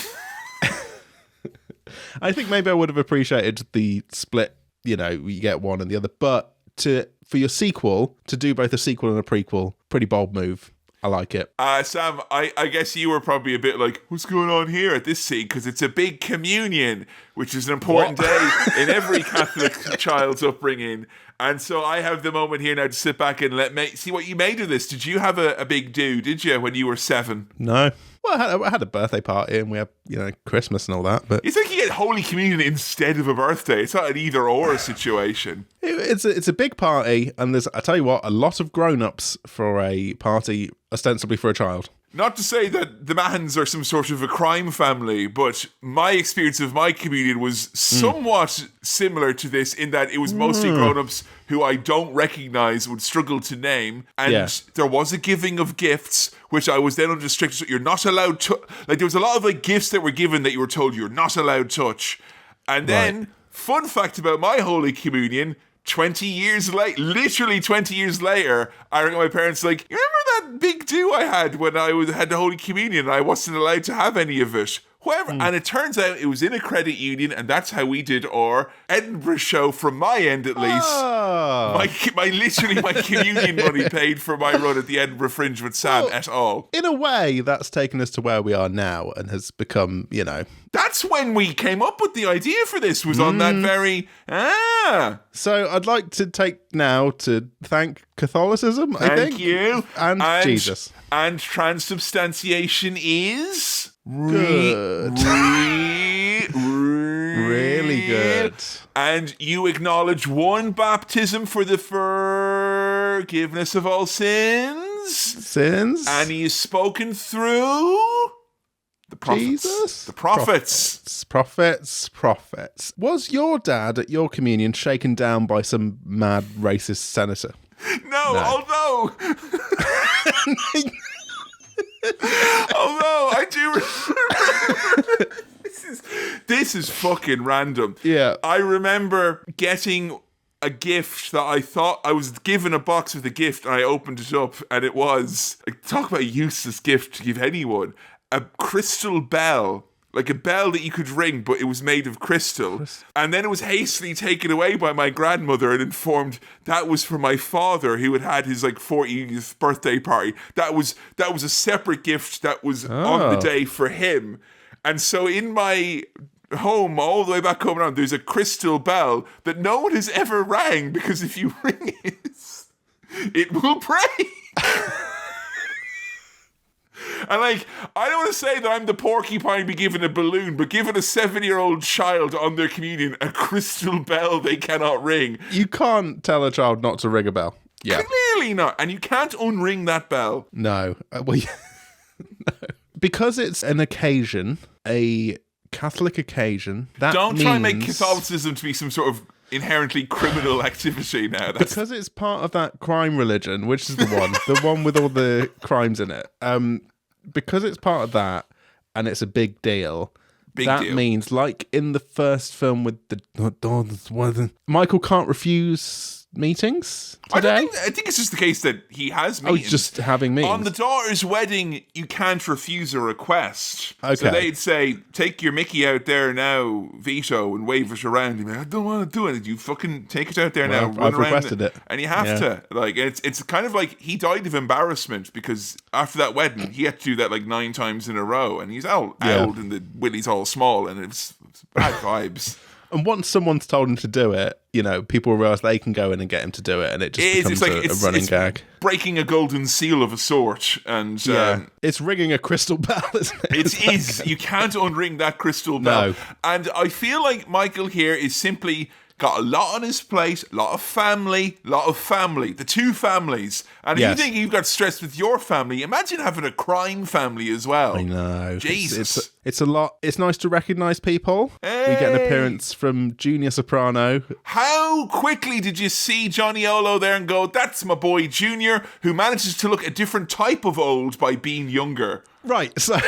I think maybe I would have appreciated the split, you know, you get one and the other. But for your sequel, to do both a sequel and a prequel, pretty bold move. I like it. Sam, I guess you were probably a bit like, what's going on here at this scene? Because it's a big communion, which is an important day in every Catholic child's upbringing. And so I have the moment here now to sit back and see what you made of this. Did you have a big do, did you, when you were 7? No. Well, I had a birthday party and we had, you know, Christmas and all that. But it's like you get Holy Communion instead of a birthday. It's not an either or situation. It's a big party, and there's, I tell you what, a lot of grown-ups for a party ostensibly for a child. Not to say that the Mahons are some sort of a crime family, but my experience of my communion was somewhat similar to this in that it was mostly grown-ups who I don't recognise, would struggle to name, and there was a giving of gifts, which I was then under strict, so you're not allowed to, like there was a lot of like gifts that were given that you were told you're not allowed to touch. And then, fun fact about my Holy Communion, 20 years late, literally 20 years later, I rang my parents like, you remember that big do I had when I had the Holy Communion and I wasn't allowed to have any of it? Whatever. And it turns out it was in a credit union, and that's how we did our Edinburgh show from my end, at least. Oh. My communion money paid for my run at the Edinburgh Fringe with Sam et al. In a way, that's taken us to where we are now and has become, you know. That's when we came up with the idea for this, was on that very, So I'd like to take now to thank Catholicism, I think. Thank you. And Jesus. And transubstantiation is... Good. Really good. And you acknowledge one baptism for the forgiveness of all sins. And he is spoken through the prophets. Jesus. The prophets. Prophets. Was your dad at your communion shaken down by some mad racist senator? No. Although I do remember, this is fucking random. Yeah. I remember getting a gift that I thought I was given a box with a gift, and I opened it up, and it was, talk about a useless gift to give anyone, a crystal bell. Like a bell that you could ring, but it was made of crystal. And then it was hastily taken away by my grandmother and informed that was for my father, who had his 40th birthday party. That was a separate gift that was on the day for him. And so in my home, all the way back home around, there's a crystal bell that no one has ever rang, because if you ring it will break. And I don't want to say that I'm the porcupine be given a balloon, but given a 7-year-old child on their communion a crystal bell they cannot ring. You can't tell a child not to ring a bell. Yeah. Clearly not. And you can't unring that bell. No. No. Because it's an occasion, a Catholic occasion, that don't means... try and make Catholicism to be some sort of inherently criminal activity now. Because it's part of that crime religion, which is the one with all the crimes in it. Because it's part of that, and it's a big deal. That means, like in the first film with Michael can't refuse meetings today. I think it's just the case that he has meetings. Oh, he's just having meetings. On the daughter's wedding, you can't refuse a request. Okay. So they'd say, take your Mickey out there now, Vito, and wave it around. You'd be like, I don't want to do it. You fucking take it out there now. I've requested it. And you have to. It's kind of like he died of embarrassment, because after that wedding, he had to do that 9 times in a row. And he's old and the willy's all small, and it's bad vibes. And once someone's told him to do it, people realize they can go in and get him to do it, and it just becomes a running gag. Breaking a golden seal of a sort, and it's ringing a crystal bell, isn't it? It is. You can't unring that crystal bell. No. And I feel like Michael here is simply got a lot on his plate, a lot of family. The two families. And if you think you've got stress with your family, imagine having a crime family as well. I know. Jesus. It's a lot. It's nice to recognise people. Hey. We get an appearance from Junior Soprano. How quickly did you see Johnny Olo there and go, that's my boy Junior, who manages to look a different type of old by being younger? Right, so...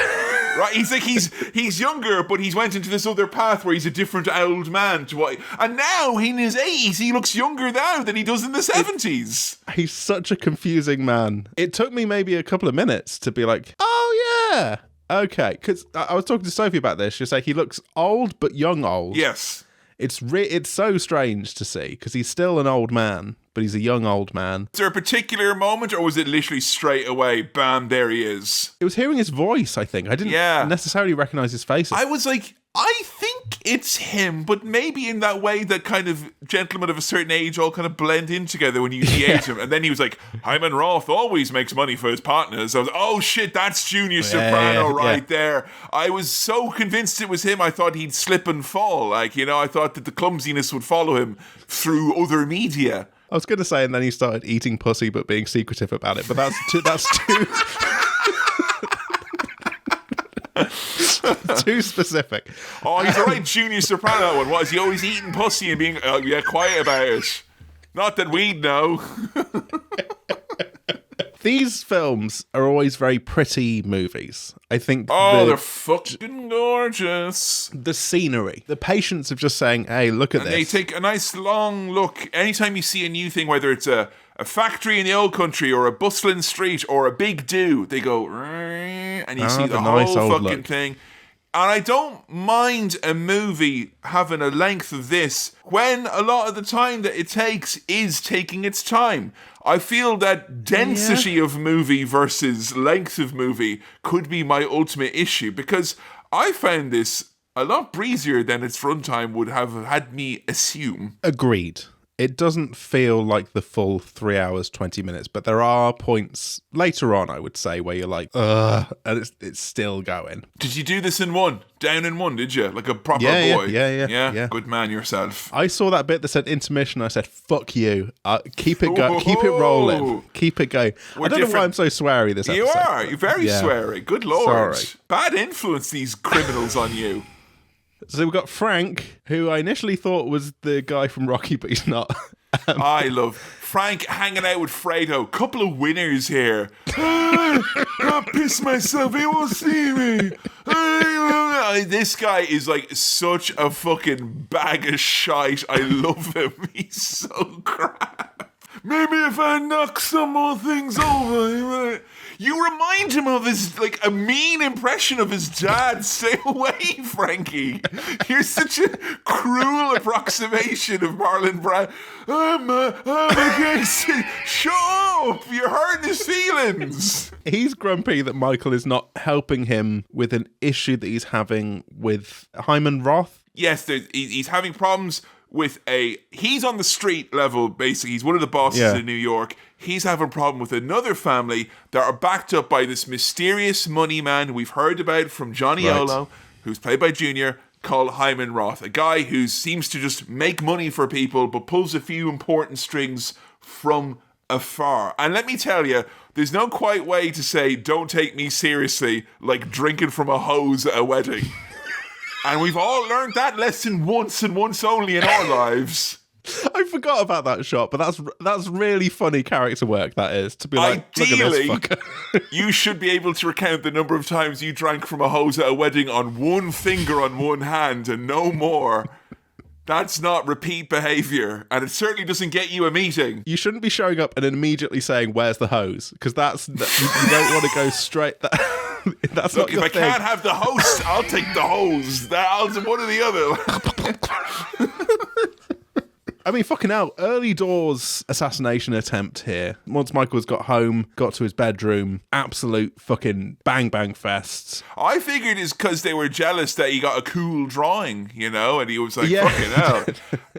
Right, he's younger, but he's went into this other path where he's a different old man to what, and now in his 80s he looks younger now than he does in the 70s. He's such a confusing man. It took me maybe a couple of minutes to be like, oh yeah, okay, because I was talking to Sophie about this. She's like, he looks old but young old. Yes. It's so strange to see because he's still an old man, but he's a young old man. Is there a particular moment, or was it literally straight away, bam, there he is? It was hearing his voice, I think. I didn't necessarily recognise his face. I was like, I think it's him, but maybe in that way that kind of gentlemen of a certain age all kind of blend in together when you de-age him. And then he was like, Hyman Roth always makes money for his partners. I was like, oh shit, that's Junior Soprano right there. I was so convinced it was him, I thought he'd slip and fall. Like, you know, I thought that the clumsiness would follow him through other media. I was going to say, and then he started eating pussy but being secretive about it. But that's too specific. Oh, he's a right Junior Soprano one. What, is he always eating pussy and being quiet about it? Not that we'd know. These films are always very pretty movies. I think they're fucking gorgeous. The scenery, the patience of just saying, hey, look at this. They take a nice long look. Anytime you see a new thing, whether it's a factory in the old country or a bustling street or a big do, they go, and you see the whole fucking thing. And I don't mind a movie having a length of this when a lot of the time that it takes is taking its time. I feel that density of movie versus length of movie could be my ultimate issue, because I found this a lot breezier than its runtime would have had me assume. Agreed. It doesn't feel like the full 3 hours, 20 minutes, but there are points later on, I would say, where you're like, ugh, and it's still going. Did you do this in one? Down in one, did you? Like a proper boy? Yeah. Good man yourself. I saw that bit that said intermission. I said, fuck you. Keep it going. Keep it rolling. Keep it going. I don't know why I'm so sweary this episode. You are. You're very sweary. Good Lord. Sorry. Bad influence, these criminals on you. So we've got Frank, who I initially thought was the guy from Rocky, but he's not. I love Frank hanging out with Fredo. Couple of winners here. I pissed myself. He won't see me. This guy is like such a fucking bag of shite. I love him. He's so crap. Maybe if I knock some more things over. You remind him of his, like, a mean impression of his dad. Stay away, Frankie. You're such a cruel approximation of Marlon Brando. I'm against it. Shut up. You're hurting his feelings. He's grumpy that Michael is not helping him with an issue that he's having with Hyman Roth. Yes, he's having problems with he's on the street level, basically. He's one of the bosses in New York. He's having a problem with another family that are backed up by this mysterious money man who we've heard about from Johnny Olo, who's played by Junior, called Hyman Roth. A guy who seems to just make money for people, but pulls a few important strings from afar. And let me tell you, there's no quite way to say, don't take me seriously, like drinking from a hose at a wedding. And we've all learned that lesson once and once only in our lives. I forgot about that shot, but that's really funny character work, that is. To be like, ideally, look at this fucker. You should be able to recount the number of times you drank from a hose at a wedding on one finger on one hand and no more. That's not repeat behaviour, and it certainly doesn't get you a meeting. You shouldn't be showing up and immediately saying, where's the hose? Because you don't want to go straight... That's Look, not your if I can't have the host, I'll take the hose. I'll do one or the other. I mean, fucking hell, early doors assassination attempt here. Once Michael's got home, got to his bedroom, absolute fucking bang fests. I figured it's because they were jealous that he got a cool drawing, you know, and he was like, fucking hell.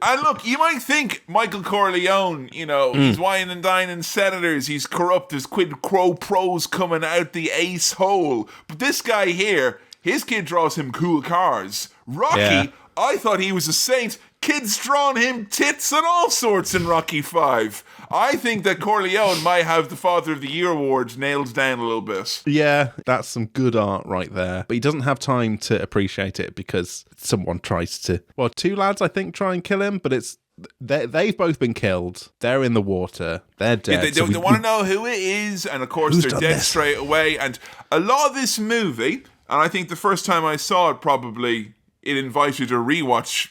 And look, you might think Michael Corleone, you know, he's wine and dining senators, he's corrupt, there's quid pro pros coming out the ace hole. But this guy here, his kid draws him cool cars. Rocky, I thought he was a saint. Kids drawing him tits and all sorts in Rocky V. I think that Corleone might have the Father of the Year award nailed down a little bit. Yeah, that's some good art right there. But he doesn't have time to appreciate it because someone tries to... Well, two lads, I think, try and kill him, but they've both been killed. They're in the water. They're dead. Yeah, they want to know who it is, and of course they're dead straight away. And a lot of this movie, and I think the first time I saw it, probably it invited a rewatch,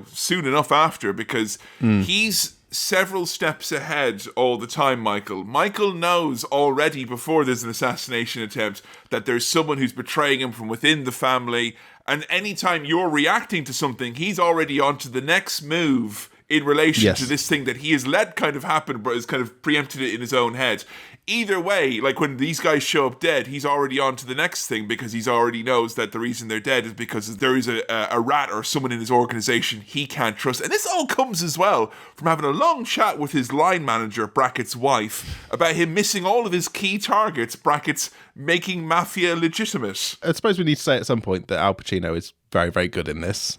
soon enough after, because he's several steps ahead all the time, Michael. Michael knows already before there's an assassination attempt that there's someone who's betraying him from within the family. And anytime you're reacting to something, he's already on to the next move in relation to this thing that he has let kind of happen, but has kind of preempted it in his own head. Either way, like when these guys show up dead, he's already on to the next thing because he's already knows that the reason they're dead is because there is a rat or someone in his organization he can't trust. And this all comes as well from having a long chat with his line manager, brackets wife, about him missing all of his key targets, brackets making mafia legitimate. I suppose we need to say at some point that Al Pacino is very, very good in this.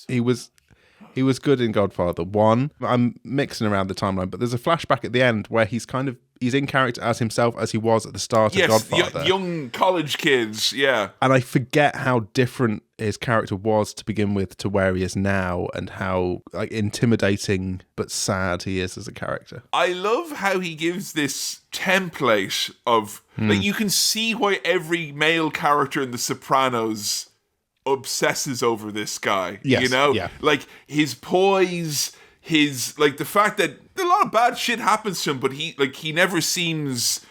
He was good in Godfather 1. I'm mixing around the timeline, but there's a flashback at the end where he's in character as himself as he was at the start of Godfather. Young college kids, yeah. And I forget how different his character was to begin with to where he is now, and how intimidating but sad he is as a character. I love how he gives this template of you can see why every male character in The Sopranos obsesses over this guy. Yes, yeah. Like his poise, his the fact that a lot of bad shit happens to him, but he never seems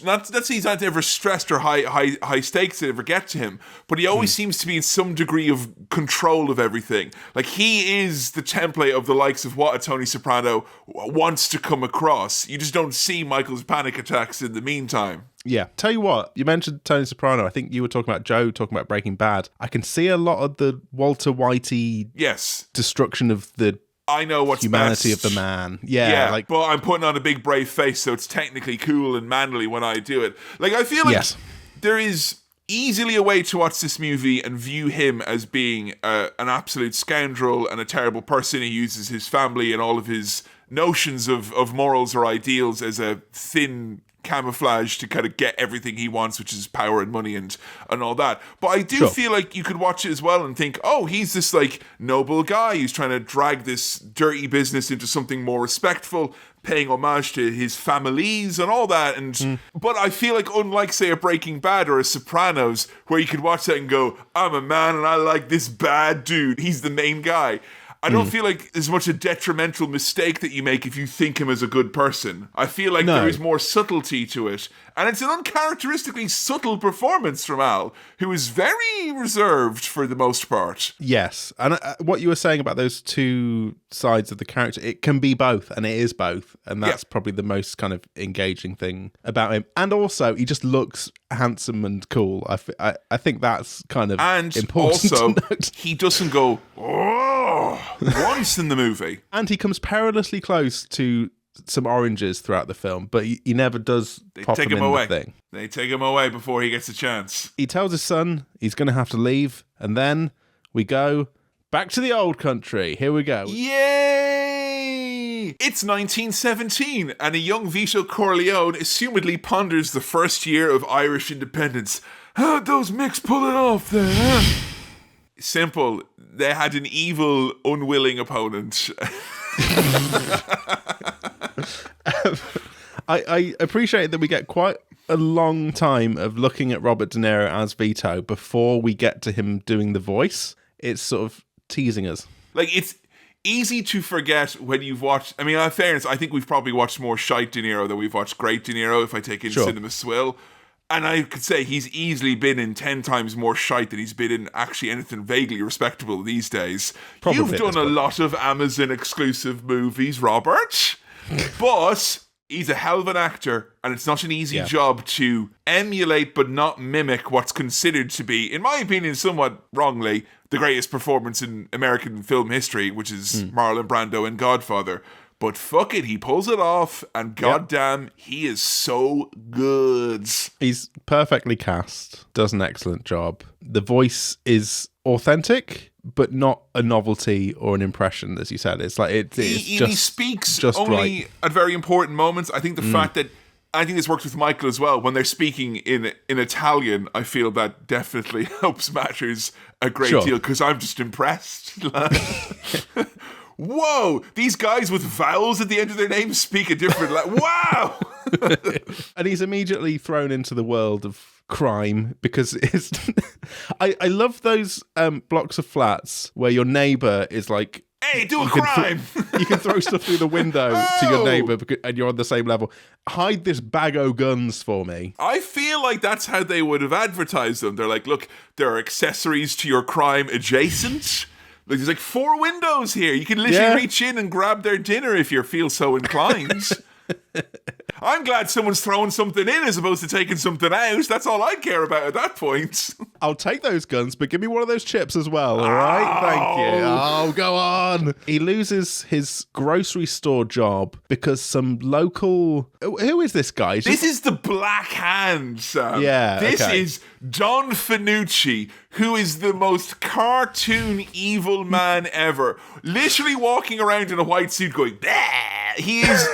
not that he's not ever stressed or high stakes that ever get to him, but he always seems to be in some degree of control of everything. Like he is the template of the likes of what a Tony Soprano wants to come across. You just don't see Michael's panic attacks in the meantime. Yeah. Tell you what, you mentioned Tony Soprano. I think you were talking about Joe, talking about Breaking Bad. I can see a lot of the Walter Whitey destruction of the I know what's humanity best. Of the man. Yeah. But I'm putting on a big brave face, so it's technically cool and manly when I do it. I feel like there is easily a way to watch this movie and view him as being an absolute scoundrel and a terrible person. He uses his family and all of his notions of morals or ideals as a thin camouflage to kind of get everything he wants, which is power and money and all that. But I do feel like you could watch it as well and think, oh, he's this noble guy who's trying to drag this dirty business into something more respectful, paying homage to his families and all that. And but I feel like unlike, say, a Breaking Bad or a Sopranos, where you could watch that and go, I'm a man and I like this bad dude, he's the main guy. I don't feel like there's much a detrimental mistake that you make if you think him as a good person. I feel like there is more subtlety to it. And it's an uncharacteristically subtle performance from Al, who is very reserved for the most part. Yes. And what you were saying about those two sides of the character, it can be both, and it is both. And that's probably the most kind of engaging thing about him. And also, he just looks handsome and cool. I think that's kind of important also, to note. He doesn't go, once in the movie. And he comes perilously close to some oranges throughout the film, but he never does pop them in away. The thing. They take him away before he gets a chance. He tells his son he's going to have to leave, and then we go back to the old country. Here we go. Yay! It's 1917, and a young Vito Corleone assumedly ponders the first year of Irish independence. How'd those Micks pull it off there, huh? Simple. They had an evil, unwilling opponent. I appreciate that we get quite a long time of looking at Robert De Niro as Vito before we get to him doing the voice. It's sort of teasing us. It's easy to forget when you've watched... I mean, in fairness, I think we've probably watched more shite De Niro than we've watched great De Niro, if I take in Cinema Swirl. And I could say he's easily been in 10 times more shite than he's been in actually anything vaguely respectable these days. Probably You've done a lot of Amazon exclusive movies, Robert. But he's a hell of an actor, and it's not an easy job to emulate but not mimic what's considered to be, in my opinion, somewhat wrongly, the greatest performance in American film history, which is Marlon Brando in Godfather. But fuck it, he pulls it off, and goddamn, he is so good. He's perfectly cast, does an excellent job. The voice is authentic, but not a novelty or an impression, as you said. It's like he speaks just only right. at very important moments. I think the fact that I think this works with Michael as well. When they're speaking in Italian, I feel that definitely helps matters a great deal because I'm just impressed. Whoa, these guys with vowels at the end of their names speak a different wow. And he's immediately thrown into the world of crime because it's I love those blocks of flats where your neighbour is like, hey, do a crime. You can throw stuff through the window to your neighbour and you're on the same level. Hide this bag o' guns for me. I feel like that's how they would have advertised them. They're like, look, there are accessories to your crime adjacent. Like, there's like 4 windows here. You can literally reach in and grab their dinner if you feel so inclined. I'm glad someone's throwing something in as opposed to taking something out. That's all I care about at that point. I'll take those guns, but give me one of those chips as well, all right? Thank you. Oh, go on. He loses his grocery store job because some local... Who is this guy? This is the Black Hand, Sam. Yeah, This is Don Fanucci, who is the most cartoon evil man ever. Literally walking around in a white suit going, bah! He is...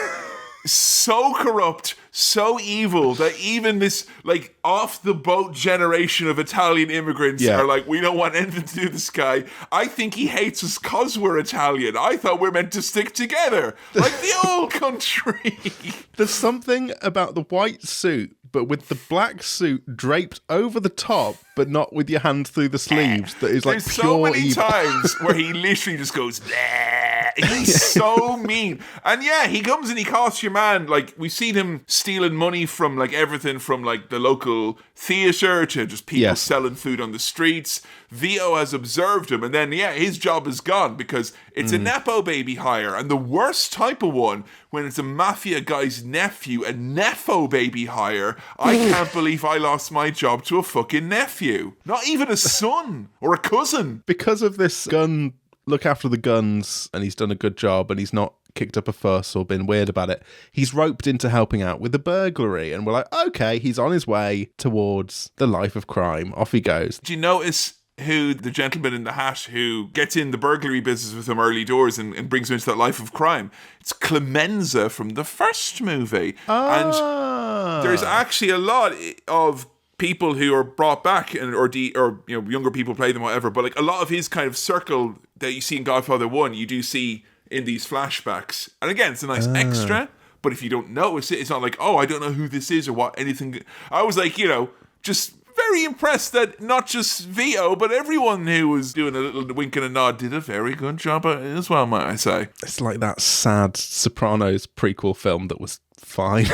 so corrupt, so evil that even this like off the boat generation of Italian immigrants are like, we don't want anything to do with this guy. I think he hates us because we're Italian. I thought we're meant to stick together like the old country. There's something about the white suit, but with the black suit draped over the top, but not with your hand through the sleeves. That is like There's pure so many evil. times where he literally just goes, bleh. He's so mean. And yeah, he comes and he costs your man. Like, we've seen him stealing money from like everything from like the local theatre to just people selling food on the streets. Vito has observed him, and then his job is gone because it's a Nepo baby hire, and the worst type of one when it's a mafia guy's nephew, a Nepo baby hire. I can't believe I lost my job to a fucking nephew, not even a son or a cousin. Because of this gun, look after the guns, and he's done a good job, and he's not kicked up a fuss or been weird about it. He's roped into helping out with the burglary, and we're like, okay, he's on his way towards the life of crime. Off he goes. Do you notice who the gentleman in the hat who gets in the burglary business with him early doors and brings him into that life of crime? It's Clemenza from the first movie. And there's actually a lot of people who are brought back or younger people play them, whatever, but like a lot of his kind of circle that you see in Godfather 1, you do see in these flashbacks. And again, it's a nice extra, but if you don't notice it, it's not like, oh, I don't know who this is or what anything. I was like, just very impressed that not just Vito, but everyone who was doing a little wink and a nod did a very good job as well, might I say. It's like that sad Sopranos prequel film that was fine.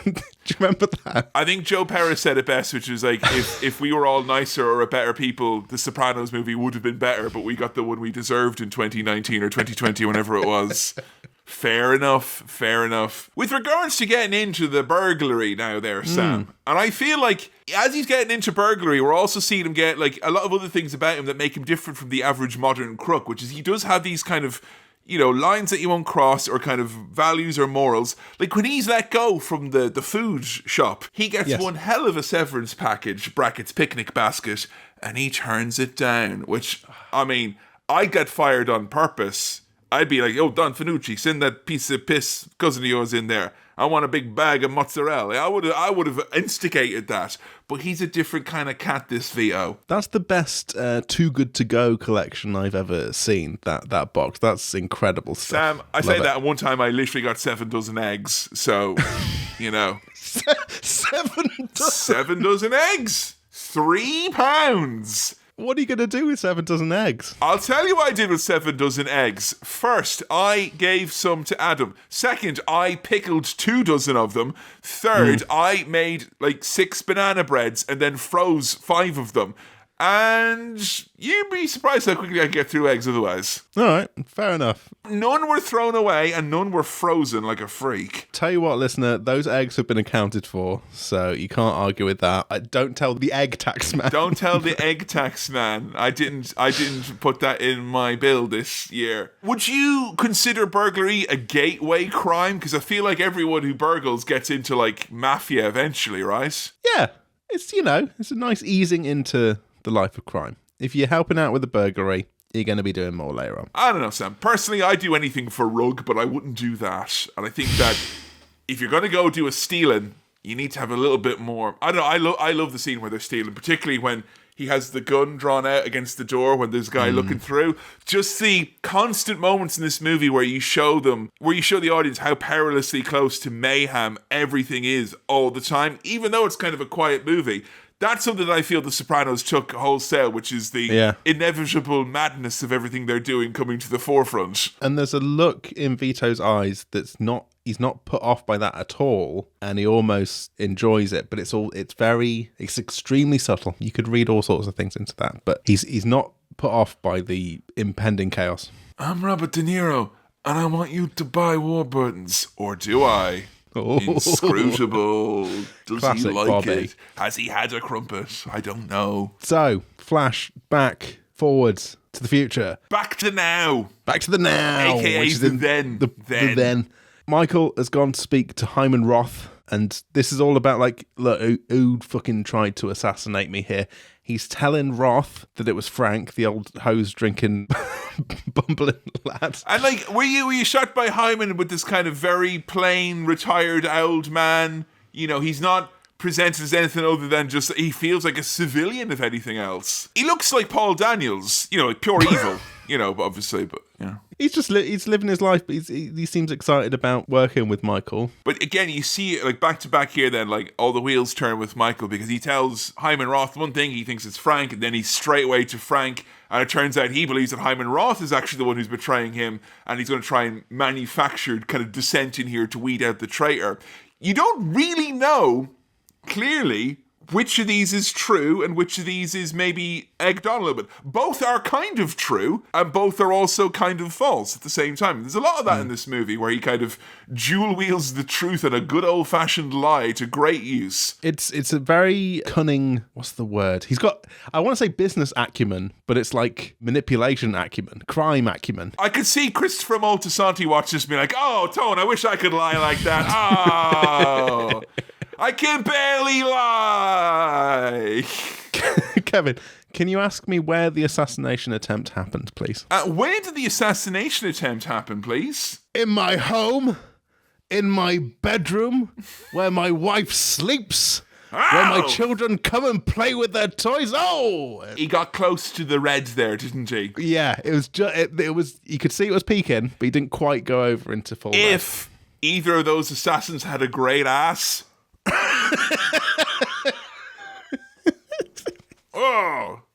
Do you remember that? I think Joe Perez said it best, which was like, if we were all nicer or a better people, the Sopranos movie would have been better, but we got the one we deserved in 2019 or 2020, whenever it was. Fair enough. With regards to getting into the burglary now there, Sam, and I feel like as he's getting into burglary, we're also seeing him get like a lot of other things about him that make him different from the average modern crook, which is he does have these kind of, lines that you won't cross or kind of values or morals. Like when he's let go from the food shop, he gets one hell of a severance package, brackets picnic basket, and he turns it down, which, I mean, I'd get fired on purpose. I'd be like, oh, Don Fanucci, send that piece of piss cousin of yours in there. I want a big bag of mozzarella. I would have instigated that. But he's a different kind of cat, this Vito. That's the best Too Good To Go collection I've ever seen, that box. That's incredible stuff. Sam, I say that, and one time I literally got 7 dozen eggs. So, 7 dozen eggs! £3! What are you going to do with 7 dozen eggs? I'll tell you what I did with 7 dozen eggs. First, I gave some to Adam. Second, I pickled 2 dozen of them. Third, I made like 6 banana breads and then froze 5 of them. And you'd be surprised how quickly I get through eggs otherwise. All right, fair enough. None were thrown away and none were frozen like a freak. Tell you what, listener, those eggs have been accounted for, so you can't argue with that. Don't tell the egg tax man. Don't tell the egg tax man. I didn't put that in my bill this year. Would you consider burglary a gateway crime? Because I feel like everyone who burgles gets into like mafia eventually, right? Yeah, it's a nice easing into the life of crime. If you're helping out with a burglary, you're going to be doing more later on. I don't know, Sam. Personally, I'd do anything for rug, but I wouldn't do that. And I think that if you're going to go do a stealing, you need to have a little bit more. I don't know. I love the scene where they're stealing, particularly when he has the gun drawn out against the door when there's a guy looking through. Just the constant moments in this movie where you show the audience how perilously close to mayhem everything is all the time, even though it's kind of a quiet movie. That's something that I feel The Sopranos took wholesale, which is the inevitable madness of everything they're doing coming to the forefront. And there's a look in Vito's eyes he's not put off by that at all, and he almost enjoys it, but it's extremely subtle. You could read all sorts of things into that, but he's not put off by the impending chaos. I'm Robert De Niro, and I want you to buy Warburton's, or do I? Inscrutable. Does Classic he like Bobby. it? Has he had a crumpet? I don't know. So, flash back, forwards to the future. Back to now. Back to the now. AKA which is the in then. The then. Michael has gone to speak to Hyman Roth, and this is all about, like, look, who fucking tried to assassinate me here? He's telling Roth that it was Frank, the old hose drinking bumbling lad. And like, were you shocked by Hyman with this kind of very plain, retired old man? You know, he's not presented as anything other than just, he feels like a civilian, if anything else. He looks like Paul Daniels, like pure evil, obviously, but, He's living his life, but he seems excited about working with Michael. But again, you see it like back to back here then, like all the wheels turn with Michael because he tells Hyman Roth one thing, he thinks it's Frank, and then he's straight away to Frank, and it turns out he believes that Hyman Roth is actually the one who's betraying him, and he's going to try and manufacture kind of dissent in here to weed out the traitor. You don't really know, clearly, which of these is true and which of these is maybe egged on a little bit. Both are kind of true, and both are also kind of false at the same time. There's a lot of that in this movie where he kind of dual wields the truth and a good old-fashioned lie to great use. It's a very cunning, what's the word? He's got, I want to say business acumen, but it's like manipulation acumen, crime acumen. I could see Christopher Moltisanti watch this and be like, oh, Tone, I wish I could lie like that. Oh... I can barely lie. Kevin, can you ask me where the assassination attempt happened, please? Where did the assassination attempt happen, please? In my home, in my bedroom, where my wife sleeps, where my children come and play with their toys. Oh! He got close to the red there, didn't he? Yeah, it was just, it was, you could see it was peaking, but he didn't quite go over into full If either of those assassins had a great ass...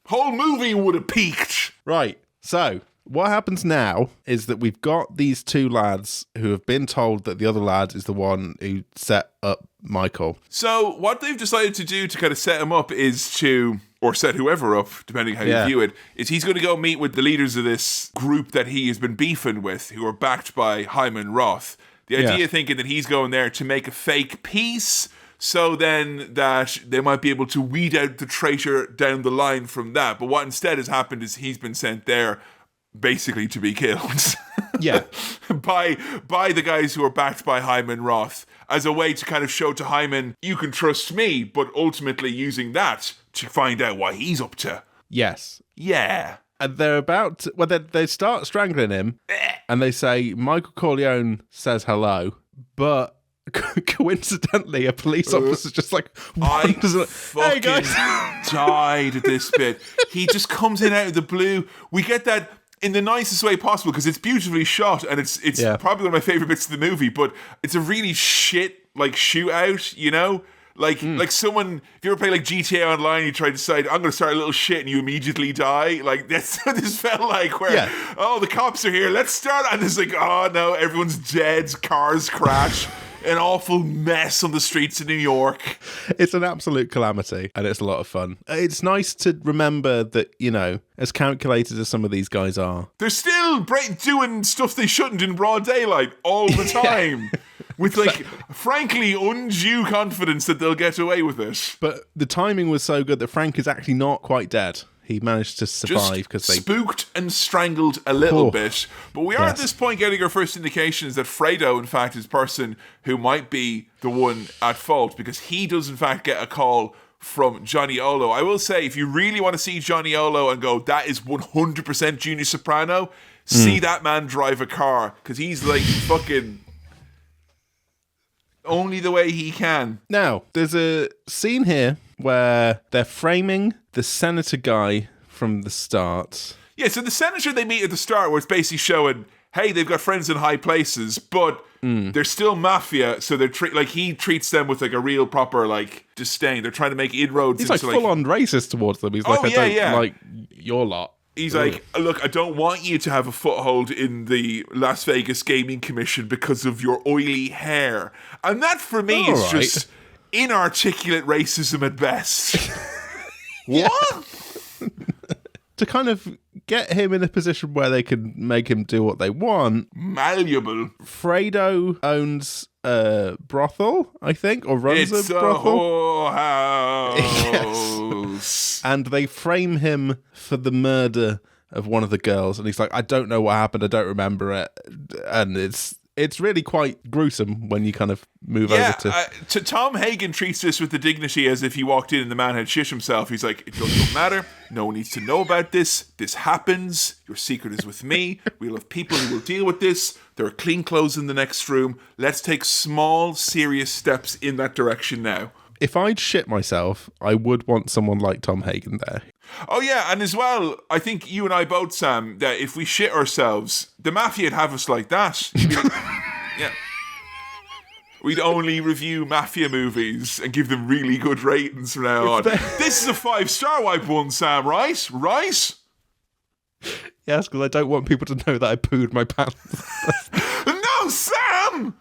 whole movie would have peaked. Right, so what happens now is that we've got these two lads who have been told that the other lad is the one who set up Michael. So what they've decided to do to kind of set him up is to, or set whoever up, depending how you view it, is he's going to go meet with the leaders of this group that he has been beefing with, who are backed by Hyman Roth. The idea thinking that he's going there to make a fake peace, so then that they might be able to weed out the traitor down the line from that. But what instead has happened is he's been sent there basically to be killed. Yeah. by the guys who are backed by Hyman Roth as a way to kind of show to Hyman, you can trust me, but ultimately using that to find out what he's up to. Yes. Yeah. And they're about to, well, they start strangling him and they say, Michael Corleone says hello, but coincidentally, a police officer's just like, I hey guys, died at this bit. He just comes in out of the blue. We get that in the nicest way possible because it's beautifully shot and it's probably one of my favorite bits of the movie. But it's a really shit like shootout, Like someone, if you ever play like GTA Online, you try to decide, I'm going to start a little shit and you immediately die. Like, that's what this felt like, where, the cops are here, let's start. And it's like, oh no, everyone's dead, cars crash. an awful mess on the streets of New York. It's an absolute calamity, and it's a lot of fun. It's nice to remember that, you know, as calculated as some of these guys are, they're still doing stuff they shouldn't in broad daylight all the time. With, like, frankly, undue confidence that they'll get away with it. But the timing was so good that Frank is actually not quite dead. He managed to survive because they spooked and strangled a little bit. But we are at this point getting our first indications that Fredo, in fact, is the person who might be the one at fault, because he does, in fact, get a call from Johnny Olo. I will say, if you really want to see Johnny Olo and go, that is 100% Junior Soprano, see that man drive a car, because he's like fucking only the way he can. Now, there's a scene here where they're framing the senator guy from the start. Yeah, so the senator they meet at the start, where it's basically showing, hey, they've got friends in high places, but they're still mafia, so they're he treats them with like a real proper like disdain. They're trying to make inroads. He's like full on racist towards them. He's like, I don't like your lot. He's like, look, I don't want you to have a foothold in the Las Vegas Gaming Commission because of your oily hair. And that, for me, is just inarticulate racism at best. What? To kind of get him in a position where they can make him do what they want. Malleable. Fredo owns a brothel, I think, or runs a brothel. Yes. And they frame him for the murder of one of the girls, and he's like, I don't know what happened, I don't remember it. And it's really quite gruesome when you kind of move over to... Tom Hagen treats this with the dignity as if he walked in and the man had shit himself. He's like, it doesn't matter. No one needs to know about this. This happens. Your secret is with me. We'll have people who will deal with this. There are clean clothes in the next room. Let's take small, serious steps in that direction now. If I'd shit myself, I would want someone like Tom Hagen there. Oh, yeah, and as well, I think you and I both, Sam, that if we shit ourselves, the mafia'd have us like that. Yeah. We'd only review mafia movies and give them really good ratings from now on. This is a 5-star wipe one, Sam, right? Right? Yes, because I don't want people to know that I pooed my pants. No, Sam!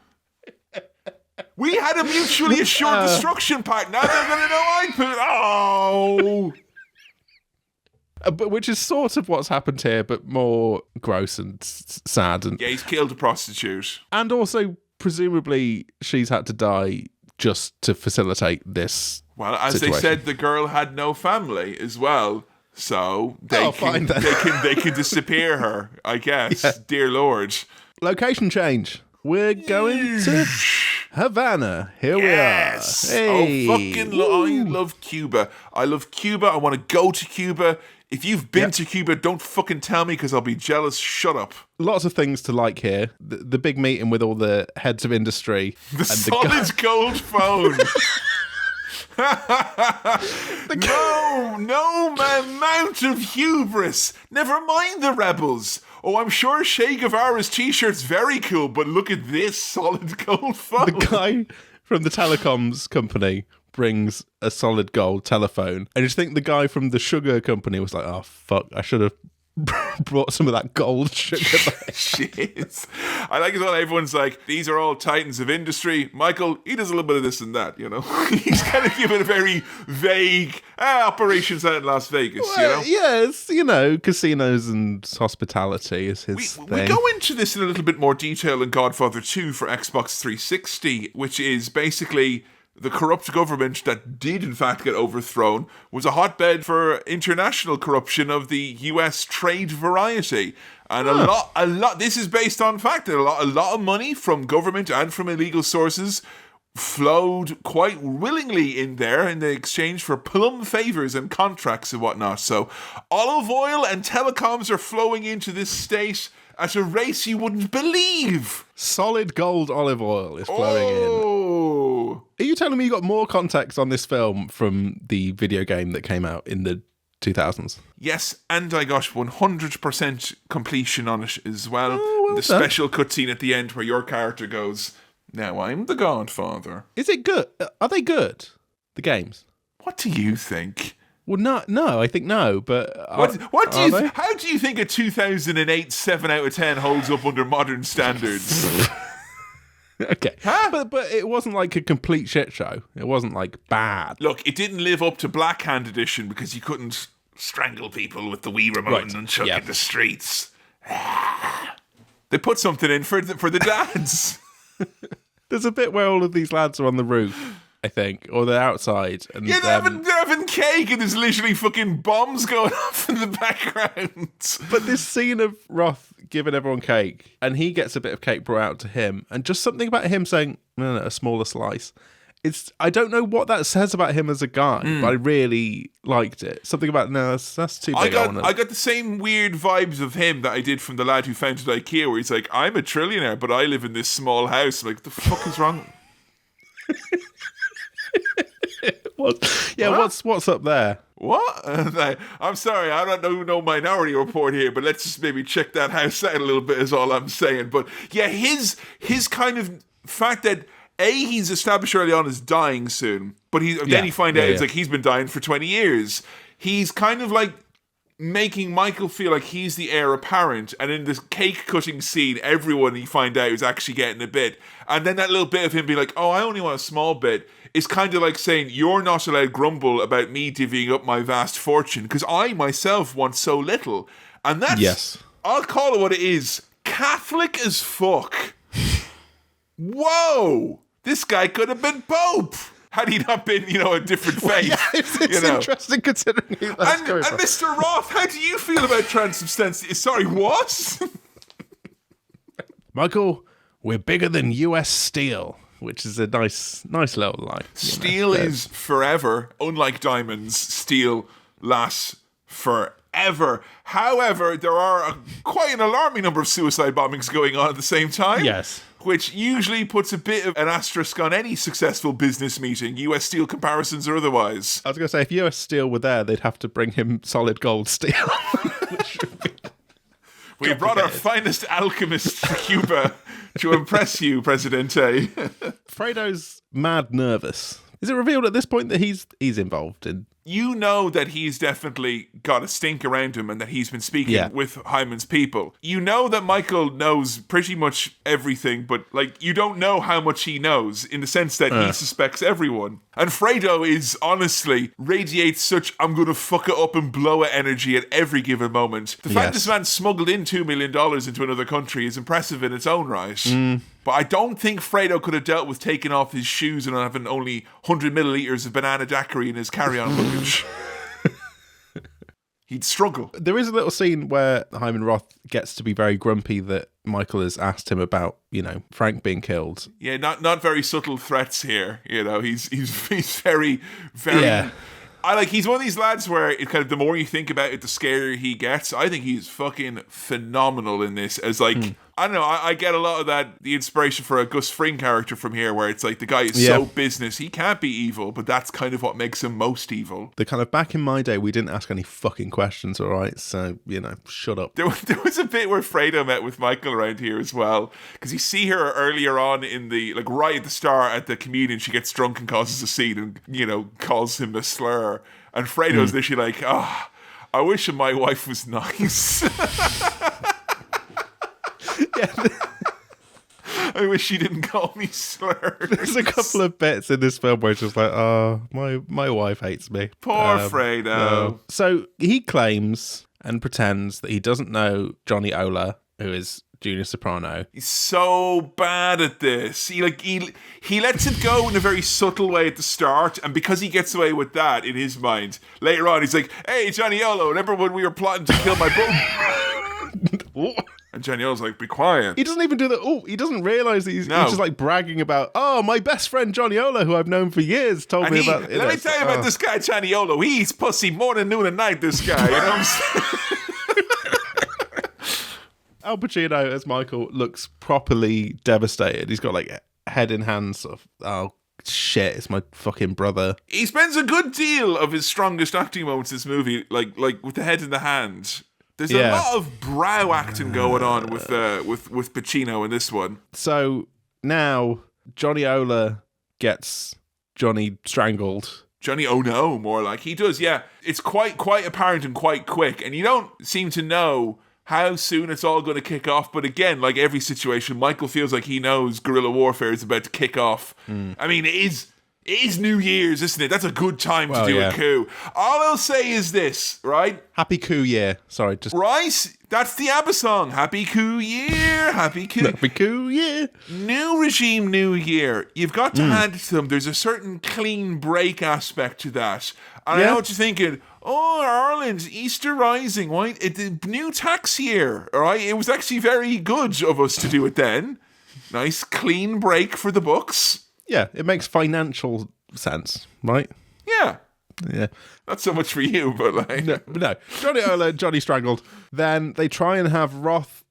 We had a mutually assured destruction pact. Now they're going to know I pooed. Oh! But which is sort of what's happened here, but more gross and sad. And, yeah, he's killed a prostitute. And also, presumably, she's had to die just to facilitate this Well, as situation. they said, the girl had no family as well. So they can disappear her, I guess. Yeah. Dear Lord. Location change. We're going to Havana. Here we are. Hey. Oh, I love Cuba. I love Cuba. I want to go to Cuba. If you've been to Cuba, don't fucking tell me because I'll be jealous. Shut up. Lots of things to like here. The big meeting with all the heads of industry. The solid gold phone. No amount of hubris. Never mind the rebels. Oh, I'm sure Che Guevara's t-shirt's very cool, but look at this solid gold phone. The guy from the telecoms company brings a solid gold telephone. I just think the guy from the sugar company was like, oh, fuck, I should have brought some of that gold sugar back. Shit. I like it when everyone's like, these are all titans of industry. Michael, he does a little bit of this and that, you know. He's kind of giving a very vague operations out in Las Vegas, you know. Yeah, it's, you know, casinos and hospitality is his thing. We go into this in a little bit more detail in Godfather 2 for Xbox 360, which is basically the corrupt government that did in fact get overthrown was a hotbed for international corruption of the US trade variety. And a lot, this is based on fact that a lot of money from government and from illegal sources flowed quite willingly in there in the exchange for plum favors and contracts and whatnot. So olive oil and telecoms are flowing into this state at a rate you wouldn't believe. Solid gold olive oil is flowing in. Are you telling me you got more context on this film from the video game that came out in the 2000s? Yes, and I got 100% completion on it as well. The special cutscene at the end where your character goes, now I'm the Godfather. Is it good? Are they good, the games? What do you think? Well, no, I think no, but... How do you think a 2008 7 out of 10 holds up under modern standards? Okay. Huh? But it wasn't like a complete shit show. It wasn't like bad. Look, it didn't live up to Black Hand Edition because you couldn't strangle people with the Wii remote and chuck in the streets. They put something in for the dads. There's a bit where all of these lads are on the roof, I think, or they're outside. And they're having cake and there's literally fucking bombs going off in the background. But this scene of Roth giving everyone cake, and he gets a bit of cake brought out to him, and just something about him saying, no, a smaller slice. I don't know what that says about him as a guy, but I really liked it. Something about, no, that's too big. I got the same weird vibes of him that I did from the lad who founded IKEA, where he's like, I'm a trillionaire, but I live in this small house. I'm like, the fuck is wrong? What's up there? What? I'm sorry, I don't know no Minority Report here, but let's just maybe check that house out a little bit is all I'm saying. But yeah, his kind of fact that he's established early on as dying soon, but then you find out it's like he's been dying for 20 years. He's kind of like making Michael feel like he's the heir apparent, and in this cake cutting scene, everyone you find out is actually getting a bit. And then that little bit of him being like, oh, I only want a small bit, is kind of like saying, you're not allowed to grumble about me divvying up my vast fortune, because I myself want so little. And that's, I'll call it what it is, Catholic as fuck. Whoa! This guy could have been Pope had he not been, a different faith. It's interesting considering who that's going from. And Mr. Roth, how do you feel about transubstantiation? Sorry, what? Michael, we're bigger than US Steel, which is a nice little line. Steel is forever. Unlike diamonds, steel lasts forever. However, there are quite an alarming number of suicide bombings going on at the same time. Yes. Which usually puts a bit of an asterisk on any successful business meeting, US Steel comparisons or otherwise. I was going to say, if US Steel were there, they'd have to bring him solid gold steel. We brought our finest alchemist to Cuba to impress you, Presidente. Fredo's mad nervous. Is it revealed at this point that he's involved in? You know that he's definitely got a stink around him and that he's been speaking with Hyman's people. You know that Michael knows pretty much everything, but you don't know how much he knows in the sense that he suspects everyone. And Fredo is honestly radiates such I'm going to fuck it up and blow it energy at every given moment. The fact this man smuggled in $2 million into another country is impressive in its own right. But I don't think Fredo could have dealt with taking off his shoes and having only 100 milliliters of banana daiquiri in his carry-on luggage. He'd struggle. There is a little scene where Hyman Roth gets to be very grumpy that Michael has asked him about, Frank being killed. Yeah, not very subtle threats here. He's very, very... Yeah. He's one of these lads where it kind of the more you think about it, the scarier he gets. I think he's fucking phenomenal in this. As I don't know, I get a lot of the inspiration for a Gus Fring character from here, where it's like the guy is so business, he can't be evil, but that's kind of what makes him most evil. The kind of back in my day, we didn't ask any fucking questions, all right? So, shut up. There was a bit where Fredo met with Michael around here as well, because you see her earlier on in the, right at the start at the communion, she gets drunk and causes a scene and, calls him a slur. And Fredo's literally like, I wish my wife was nice. I wish she didn't call me slurs. There's a couple of bits in this film where it's just like, my wife hates me. Poor Fredo. No. So he claims and pretends that he doesn't know Johnny Ola, who is Junior Soprano. He's so bad at this. He lets it go in a very subtle way at the start, and because he gets away with that in his mind, later on he's like, hey, Johnny Ola, remember when we were plotting to kill my brother? And Johnny Ola's like, be quiet. He doesn't even do that. He doesn't realise that he's just bragging about, my best friend Johnny Ola, who I've known for years, told me about... Let me tell you about this guy, Johnny Ola. He eats pussy morning, noon, and night, this guy. You know what I'm saying? Al Pacino as Michael looks properly devastated. He's got head in hands of, oh shit, it's my fucking brother. He spends a good deal of his strongest acting moments in this movie, like with the head in the hand. There's a lot of brow acting going on with Pacino in this one. So now Johnny Ola gets Johnny strangled. Johnny Oh No, more like he does. Yeah, it's quite apparent and quite quick, and you don't seem to know how soon it's all going to kick off. But again, like every situation, Michael feels like he knows guerrilla warfare is about to kick off. I mean, it is New Year's, isn't it? That's a good time to do a coup. All I'll say is this, right? Happy coup year. Sorry, just... Right? That's the ABBA song. Happy coup year. Happy coup. Happy coup year. New regime, new year. You've got to hand it to them. There's a certain clean break aspect to that. And I know what you're thinking. Oh, Ireland, Easter Rising. Why? The new tax year. All right? It was actually very good of us to do it then. Nice, clean break for the books. Yeah, it makes financial sense, right? Yeah. Yeah. Not so much for you, but like... No. Johnny strangled. Then they try and have Roth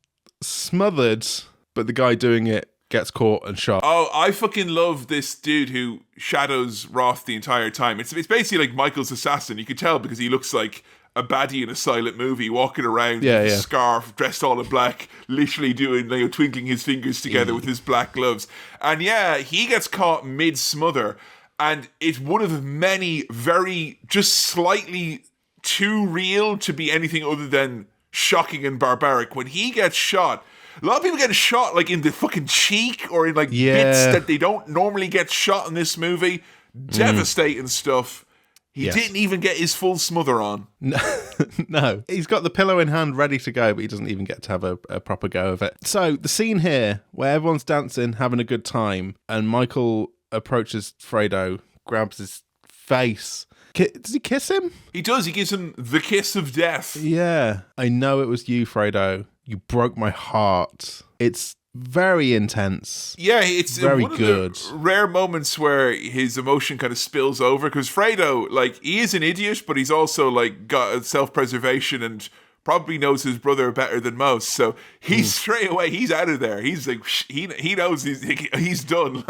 smothered, but the guy doing it gets caught and shot. Oh, I fucking love this dude who shadows Roth the entire time. It's basically like Michael's assassin. You can tell because he looks like a baddie in a silent movie, walking around with a scarf, dressed all in black, literally doing, twinkling his fingers together with his black gloves. And he gets caught mid-smother, and it's one of many very, just slightly too real to be anything other than shocking and barbaric. When he gets shot, a lot of people get shot like in the fucking cheek or in bits that they don't normally get shot in this movie. Devastating stuff. He didn't even get his full smother on. No. He's got the pillow in hand ready to go, but he doesn't even get to have a proper go of it. So the scene here where everyone's dancing, having a good time, and Michael approaches Fredo, grabs his face. Does he kiss him? He does. He gives him the kiss of death. Yeah. I know it was you, Fredo. You broke my heart. It's very intense. Yeah, it's very one good. Of the rare moments where his emotion kind of spills over, because Fredo, he is an idiot, but he's also got self-preservation and probably knows his brother better than most. So he's straight away, he's out of there. He's like, he knows he's done.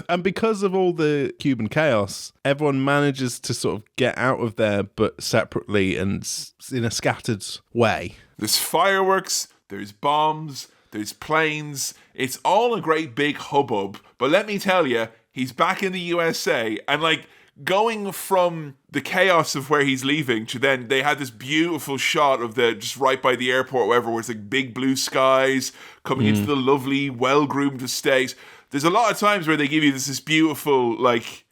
And because of all the Cuban chaos, everyone manages to sort of get out of there, but separately and in a scattered way. There's fireworks, there's bombs, there's planes. It's all a great big hubbub. But let me tell you, he's back in the USA, and going from the chaos of where he's leaving to then they had this beautiful shot of just right by the airport, wherever, where it's big blue skies coming into the lovely, well-groomed estate. There's a lot of times where they give you this beautiful,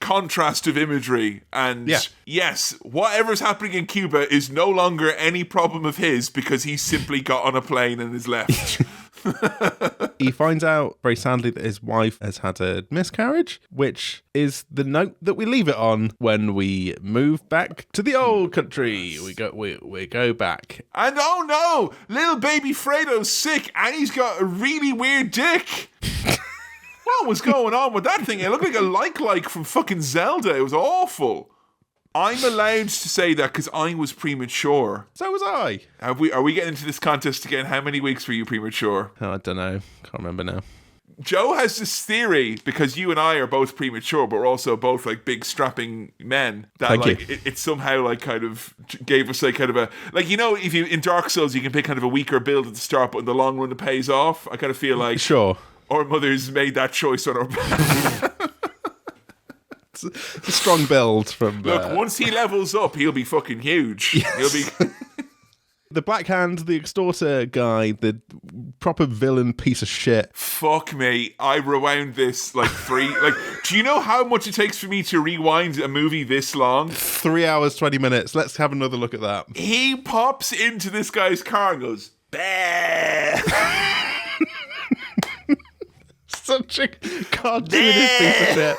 contrast of imagery. And yes, whatever's happening in Cuba is no longer any problem of his, because he simply got on a plane and is left. He finds out very sadly that his wife has had a miscarriage, which is the note that we leave it on when we move back to the old country. We go back. And oh no, little baby Fredo's sick and he's got a really weird dick. What was going on with that thing? It looked like a like from fucking Zelda. It was awful. I'm allowed to say that because I was premature. So was I. Are we getting into this contest again? How many weeks were you premature? Oh, I don't know. Can't remember now. Joe has this theory, because you and I are both premature, but we're also both big strapping men, that it somehow kind of gave us kind of a, if you in Dark Souls you can pick kind of a weaker build at the start, but in the long run it pays off. I kind of feel like sure, our mothers made that choice on our back. It's a strong build from... Look, once he levels up, he'll be fucking huge. Yes. He'll be... The Black Hand, the extorter guy, the proper villain piece of shit. Fuck me. I rewound this do you know how much it takes for me to rewind a movie this long? 3 hours, 20 minutes. Let's have another look at that. He pops into this guy's car and goes, bah! Such a cartoonish piece of shit.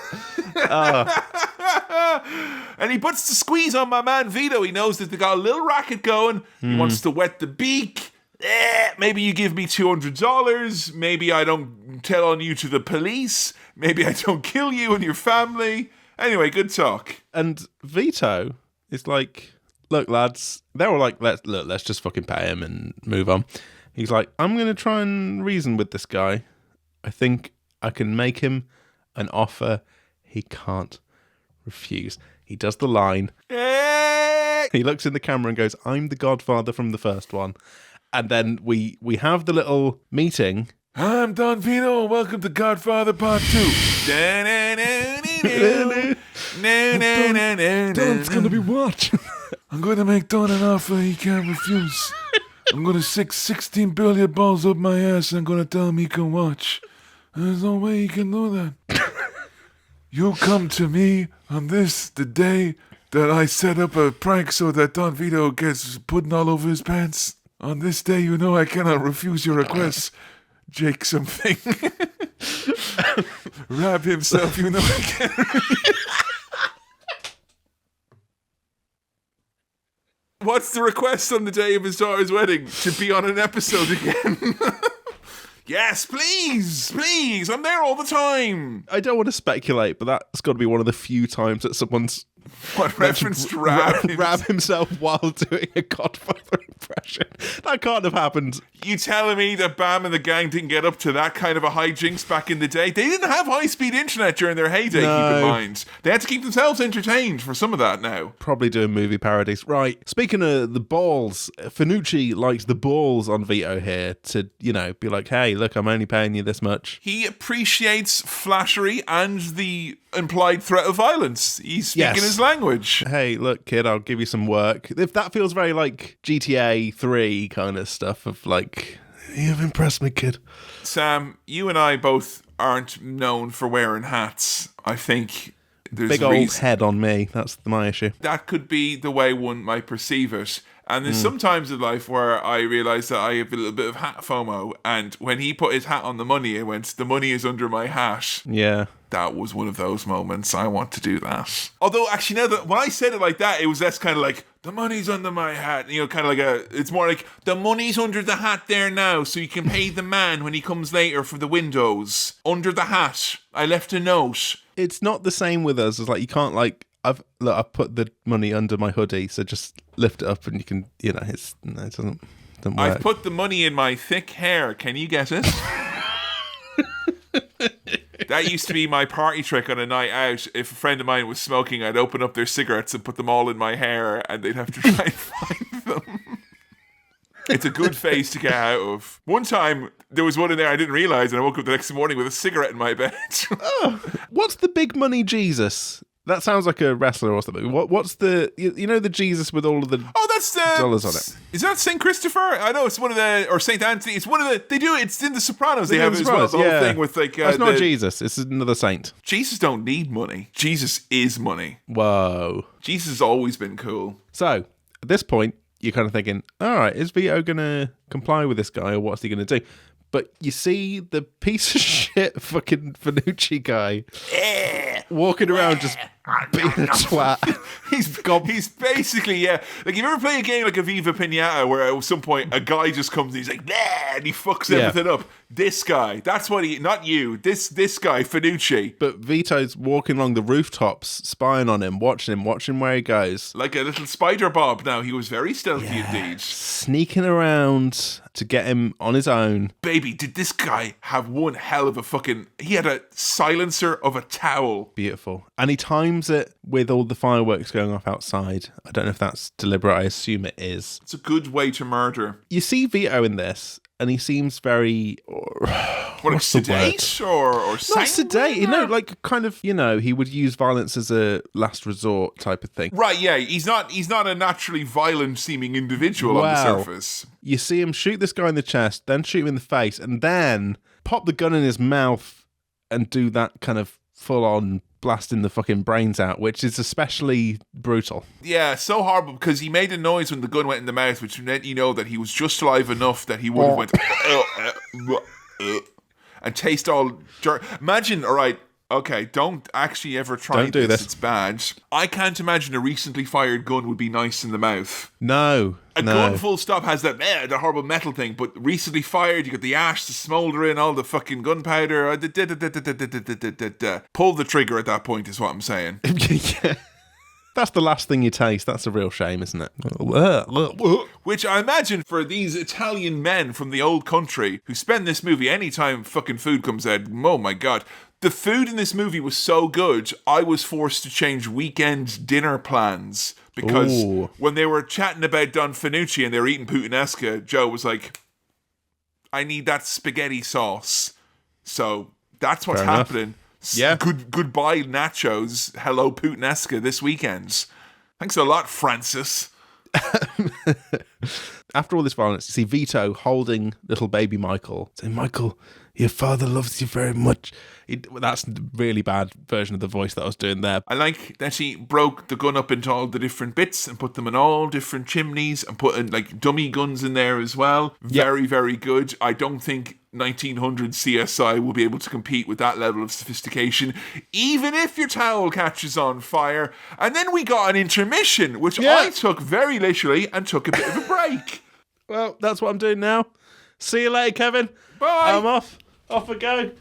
And he puts the squeeze on my man Vito. He knows that they got a little racket going. He wants to wet the beak. Maybe you give me $200. Maybe I don't tell on you to the police. Maybe I don't kill you and your family. Anyway, good talk. And Vito is like, look, lads. They were like, let's just fucking pay him and move on. He's like, I'm going to try and reason with this guy. I think I can make him an offer he can't refuse. He does the line. He looks in the camera and goes, I'm the Godfather from the first one. And then we have the little meeting. I'm Don Vito, and welcome to Godfather Part II. Don's gonna be what? I'm going to make Don an offer he can't refuse. I'm gonna stick 16 billion balls up my ass and I'm gonna tell him he can watch. There's no way he can do that. You'll come to me on this, the day that I set up a prank so that Don Vito gets pudding all over his pants. On this day, you know I cannot refuse your request. Jake something. Rab himself, you know I can't. What's the request on the day of his daughter's wedding? To be on an episode again. Yes, please, please. I'm there all the time. I don't want to speculate, but that's got to be one of the few times that someone's referenced Rab himself while doing a Godfather impression. That can't have happened. You telling me that Bam and the gang didn't get up to that kind of a hijinks back in the day? They didn't have high-speed internet during their heyday, keep in mind. They had to keep themselves entertained for some of that now. Probably doing movie parodies. Right. Speaking of the balls, Finucci likes the balls on Vito here to, be like, hey, look, I'm only paying you this much. He appreciates flattery and the implied threat of violence. He's speaking his language. Hey, look, kid, I'll give you some work. If that feels very like GTA 3 kind of stuff of like, you've impressed me, kid. Sam, you and I both aren't known for wearing hats. I think there's big old head on me. That's my issue. That could be the way one might perceive it. And there's some times in life where I realise that I have a little bit of hat FOMO. And when he put his hat on the money, it went, the money is under my hat. Yeah. That was one of those moments. I want to do that. Although, actually, now that when I said it like that, it was less kind of like, the money's under my hat. Kind of like it's more like, the money's under the hat there now, so you can pay the man when he comes later for the windows. Under the hat. I left a note. It's not the same with us. It's like, you can't like, I've put the money under my hoodie, so just lift it up and you can, it doesn't work. I've put the money in my thick hair. Can you get it? That used to be my party trick on a night out. If a friend of mine was smoking, I'd open up their cigarettes and put them all in my hair, and they'd have to try and find them. It's a good phase to get out of. One time, there was one in there I didn't realise, and I woke up the next morning with a cigarette in my bed. Oh, what's the big money Jesus? That sounds like a wrestler or something. What's the, the Jesus with all of the that's the dollars on it? Is that St. Christopher? I know it's one of the, or St. Anthony. It's one of the, they do it. It's in The Sopranos. They have it as well. The whole thing with like. That's not Jesus. It's another saint. Jesus don't need money. Jesus is money. Whoa. Jesus has always been cool. So at this point, you're kind of thinking, all right, is Vito going to comply with this guy or what's he going to do? But you see the piece of shit fucking Finucci guy walking around just being a twat. He's basically, like, you ever play a game like a Viva Pinata where at some point a guy just comes and he's like, nah, and he fucks everything up? This guy, that's what not you, this guy, Finucci. But Vito's walking along the rooftops, spying on him, watching where he goes. Like a little spider Bob now. He was very stealthy indeed. Sneaking around to get him on his own. Baby, did this guy have one hell of a he had a silencer of a towel. Beautiful. And he times it with all the fireworks going off outside. I don't know if that's deliberate. I assume it is. It's a good way to murder. You see Vito in this, and he seems very... sedate or not sedate, like kind of, he would use violence as a last resort type of thing. Right, yeah, he's not a naturally violent seeming individual on the surface. You see him shoot this guy in the chest, then shoot him in the face, and then pop the gun in his mouth and do that kind of full-on blasting the fucking brains out, which is especially brutal. Yeah, so horrible because he made a noise when the gun went in the mouth, which meant that he was just alive enough that he would have went and taste all dirt. Imagine, all right, okay, don't actually ever try don't do this. It's bad. I can't imagine a recently fired gun would be nice in the mouth. No. A gun full stop has that horrible metal thing, but recently fired, you got the ash, the smouldering, all the fucking gunpowder. Pull the trigger at that point is what I'm saying. Yeah. That's the last thing you taste. That's a real shame, isn't it? Which I imagine for these Italian men from the old country who spend this movie anytime fucking food comes out, oh my God. The food in this movie was so good, I was forced to change weekend dinner plans. Because when they were chatting about Don Finucci and they were eating puttanesca, Joe was like, I need that spaghetti sauce. So that's what's happening. Yeah. Goodbye nachos. Hello puttanesca this weekend. Thanks a lot, Francis. After all this violence, you see Vito holding little baby Michael, saying, Michael, your father loves you very much. That's the really bad version of the voice that I was doing there. I like that he broke the gun up into all the different bits and put them in all different chimneys and put in, like, dummy guns in there as well. Very, very good. I don't think 1900 CSI will be able to compete with that level of sophistication, even if your towel catches on fire. And then we got an intermission, which I took very literally and took a bit of a break. Well, that's what I'm doing now. See you later, Kevin. Bye. I'm off. Off I go.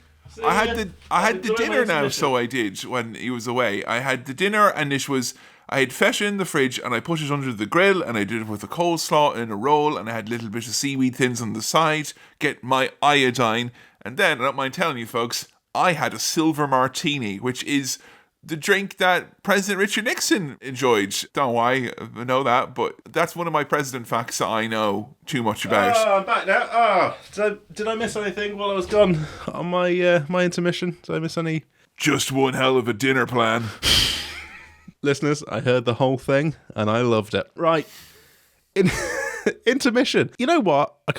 I had the dinner now, so I did when he was away. I had the dinner, and I had feta in the fridge, and I put it under the grill, and I did it with a coleslaw in a roll, and I had a little bit of seaweed thins on the side, get my iodine, and then, I don't mind telling you folks, I had a silver martini, which is the drink that President Richard Nixon enjoyed. Don't know why I know that, but that's one of my president facts that I know too much about. Oh, I'm back now. So did I miss anything while I was gone on my my intermission? Did I miss any? Just one hell of a dinner plan. Listeners, I heard the whole thing and I loved it. Right. Intermission. You know what? I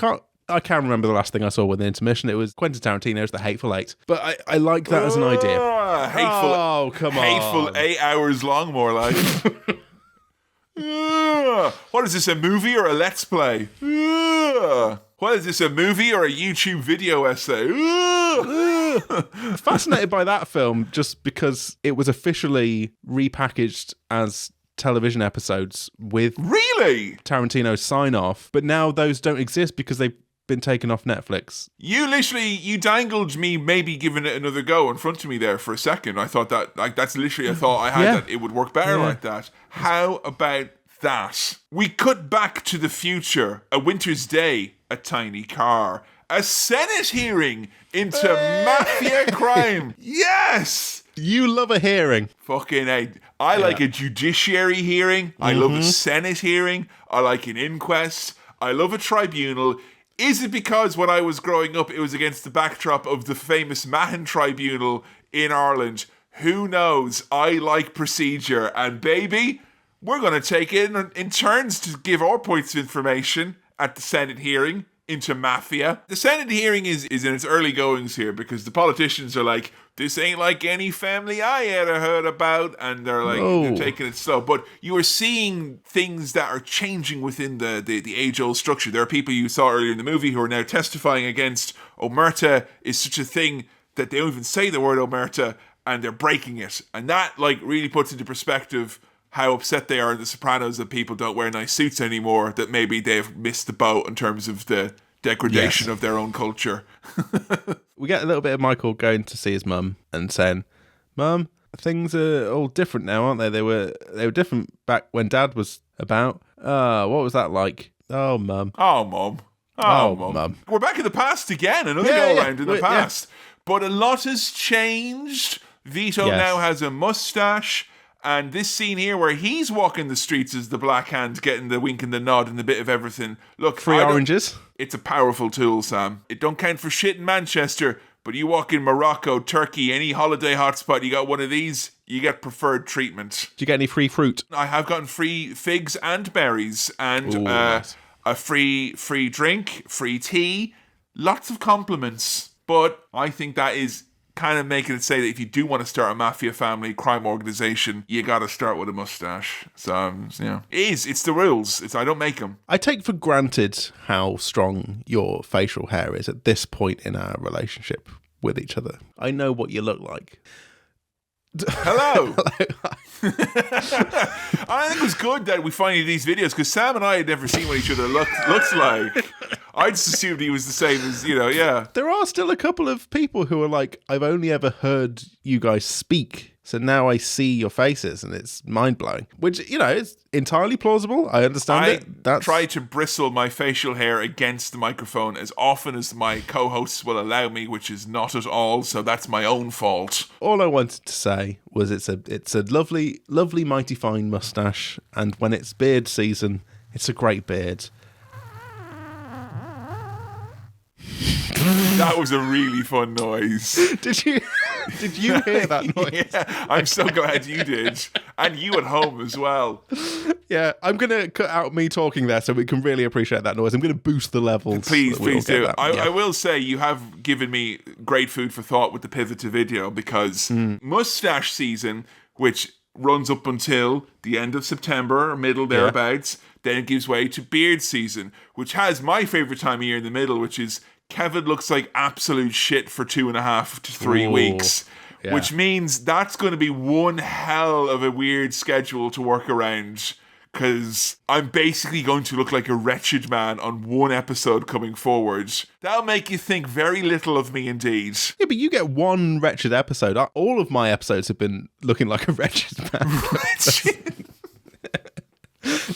can't remember the last thing I saw with the intermission. It was Quentin Tarantino's The Hateful Eight. But I like that as an idea. Hateful, come on. Hateful 8 hours long, more like. What is this, a movie or a Let's Play? What is this, a movie or a YouTube video essay? Fascinated by that film just because it was officially repackaged as television episodes with Tarantino's sign-off, but now those don't exist because they've been taken off Netflix. You dangled me maybe giving it another go in front of me there for a second. I thought that, like, that's literally a thought I had that it would work better like that. How about that? We cut back to the future, a winter's day, a tiny car, a Senate hearing into mafia crime. Yes! You love a hearing. Fucking A. I like a judiciary hearing. I love a Senate hearing. I like an inquest. I love a tribunal. Is it because when I was growing up, it was against the backdrop of the famous Mahon tribunal in Ireland? Who knows? I like procedure. And baby, we're going to take it in turns to give our points of information at the Senate hearing into mafia. The Senate hearing is in its early goings here because the politicians are like, this ain't like any family I ever heard about, and they're like, they're taking it slow. But you are seeing things that are changing within the age-old structure. There are people you saw earlier in the movie who are now testifying against omerta is such a thing that they don't even say the word omerta, and they're breaking it. And that, like, really puts into perspective how upset they are in The Sopranos that people don't wear nice suits anymore, that maybe they've missed the boat in terms of the degradation of their own culture. We get a little bit of Michael going to see his mum and saying, Mum, things are all different now, aren't they? They were different back when Dad was about. What was that like? Oh, Mum. Oh, Mum. Oh, Mum. We're back in the past again, another go-around in the past. But a lot has changed. Vito now has a mustache. And this scene here where he's walking the streets as the Black Hand, getting the wink and the nod and the bit of everything. Look, free oranges. It's a powerful tool, Sam. It don't count for shit in Manchester, but you walk in Morocco, Turkey, any holiday hotspot, you got one of these, you get preferred treatment. Do you get any free fruit? I have gotten free figs and berries and nice. A free drink, free tea, lots of compliments. But I think that is kind of making it say that if you do want to start a mafia family crime organization, you got to start with a mustache. So, it's the rules. I don't make them. I take for granted how strong your facial hair is at this point in our relationship with each other. I know what you look like. Hello. I think it was good that we finally did these videos because Sam and I had never seen what each other looks like. I just assumed he was the same as, There are still a couple of people who are like, I've only ever heard you guys speak, so now I see your faces, and it's mind-blowing. Which, it's entirely plausible. I understand it. I try to bristle my facial hair against the microphone as often as my co-hosts will allow me, which is not at all, so that's my own fault. All I wanted to say was it's a lovely, lovely, mighty fine mustache, and when it's beard season, it's a great beard. That was a really fun noise. Did you hear that noise? Yeah, I'm so glad you did. And you at home as well. Yeah, I'm going to cut out me talking there so we can really appreciate that noise. I'm going to boost the levels. Please do. I Yeah. will say you have given me great food for thought with the pivot to video, because mustache season, which runs up until the end of September or middle thereabouts, then it gives way to beard season, which has my favorite time of year in the middle, which is Kevin looks like absolute shit for 2.5 to 3 weeks. Yeah. Which means that's going to be one hell of a weird schedule to work around, because I'm basically going to look like a wretched man on one episode coming forward. That'll make you think very little of me indeed. Yeah, but you get one wretched episode. All of my episodes have been looking like a wretched man.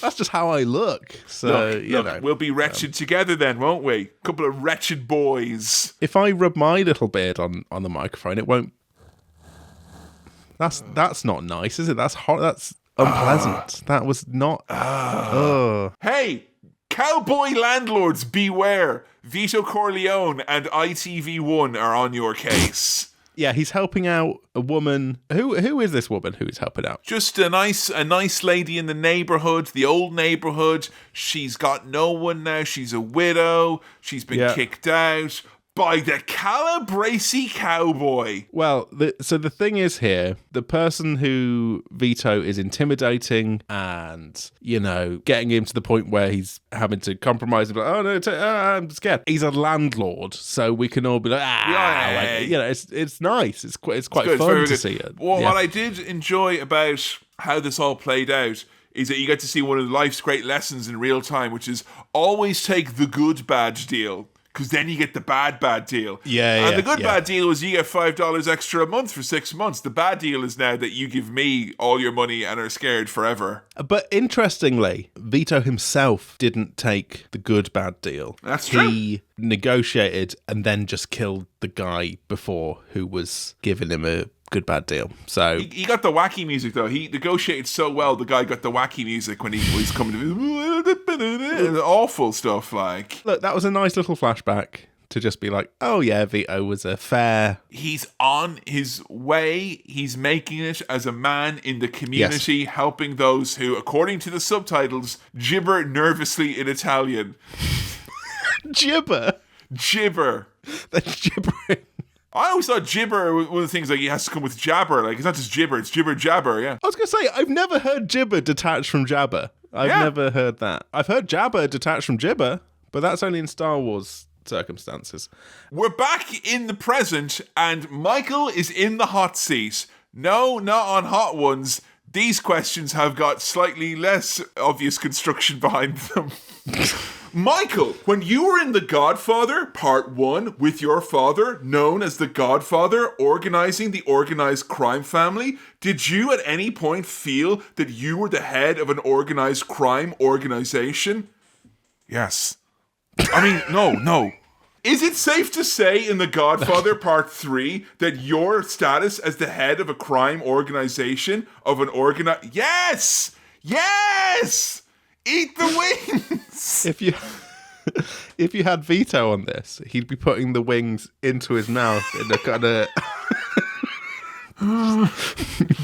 That's just how I look. So, look, we'll be wretched together then, won't we? A couple of wretched boys. If I rub my little beard on the microphone, it won't... That's not nice, is it? That's hot. That's unpleasant. That was not... Hey, cowboy landlords beware. Vito Corleone and ITV1 are on your case. Yeah, he's helping out a woman. Who is this woman who he's helping out? Just a nice lady in the neighborhood, the old neighborhood. She's got no one now. She's a widow. She's been kicked out by the Calabrese cowboy. Well, so the thing is here, the person who Vito is intimidating and, getting him to the point where he's having to compromise and be like, oh no, I'm scared. He's a landlord, so we can all be like, it's nice. It's quite fun to see it. Well, what I did enjoy about how this all played out is that you get to see one of life's great lessons in real time, which is always take the good bad deal, because then you get the bad deal. And the good bad deal was you get $5 extra a month for 6 months. The bad deal is now that you give me all your money and are scared forever. But interestingly, Vito himself didn't take the good bad deal. That's true. He negotiated and then just killed the guy before who was giving him a good bad deal. So he got the wacky music though. He negotiated so well. The guy got the wacky music when he was coming to awful stuff. Like, look, that was a nice little flashback to just be like, oh yeah, Vito was a fair. He's on his way. He's making it as a man in the community, helping those who, according to the subtitles, gibber nervously in Italian. Gibber. That's gibbering. I always thought gibber was one of the things, like, he has to come with jabber. Like, it's not just gibber, it's gibber jabber, yeah. I was going to say, I've never heard gibber detached from jabber. I've never heard that. I've heard jabber detached from gibber, but that's only in Star Wars circumstances. We're back in the present, and Michael is in the hot seat. No, not on Hot Ones. These questions have got slightly less obvious construction behind them. Michael, when you were in The Godfather Part I with your father, known as the Godfather, organizing the organized crime family, did you at any point feel that you were the head of an organized crime organization? Yes. I mean, no. Is it safe to say in The Godfather Part 3 that your status as the head of a crime organization of an Yes! Eat the wings! If you had Vito on this, he'd be putting the wings into his mouth in a kind of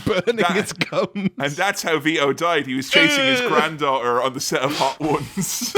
burning his gums. And that's how Vito died. He was chasing his granddaughter on the set of Hot Ones.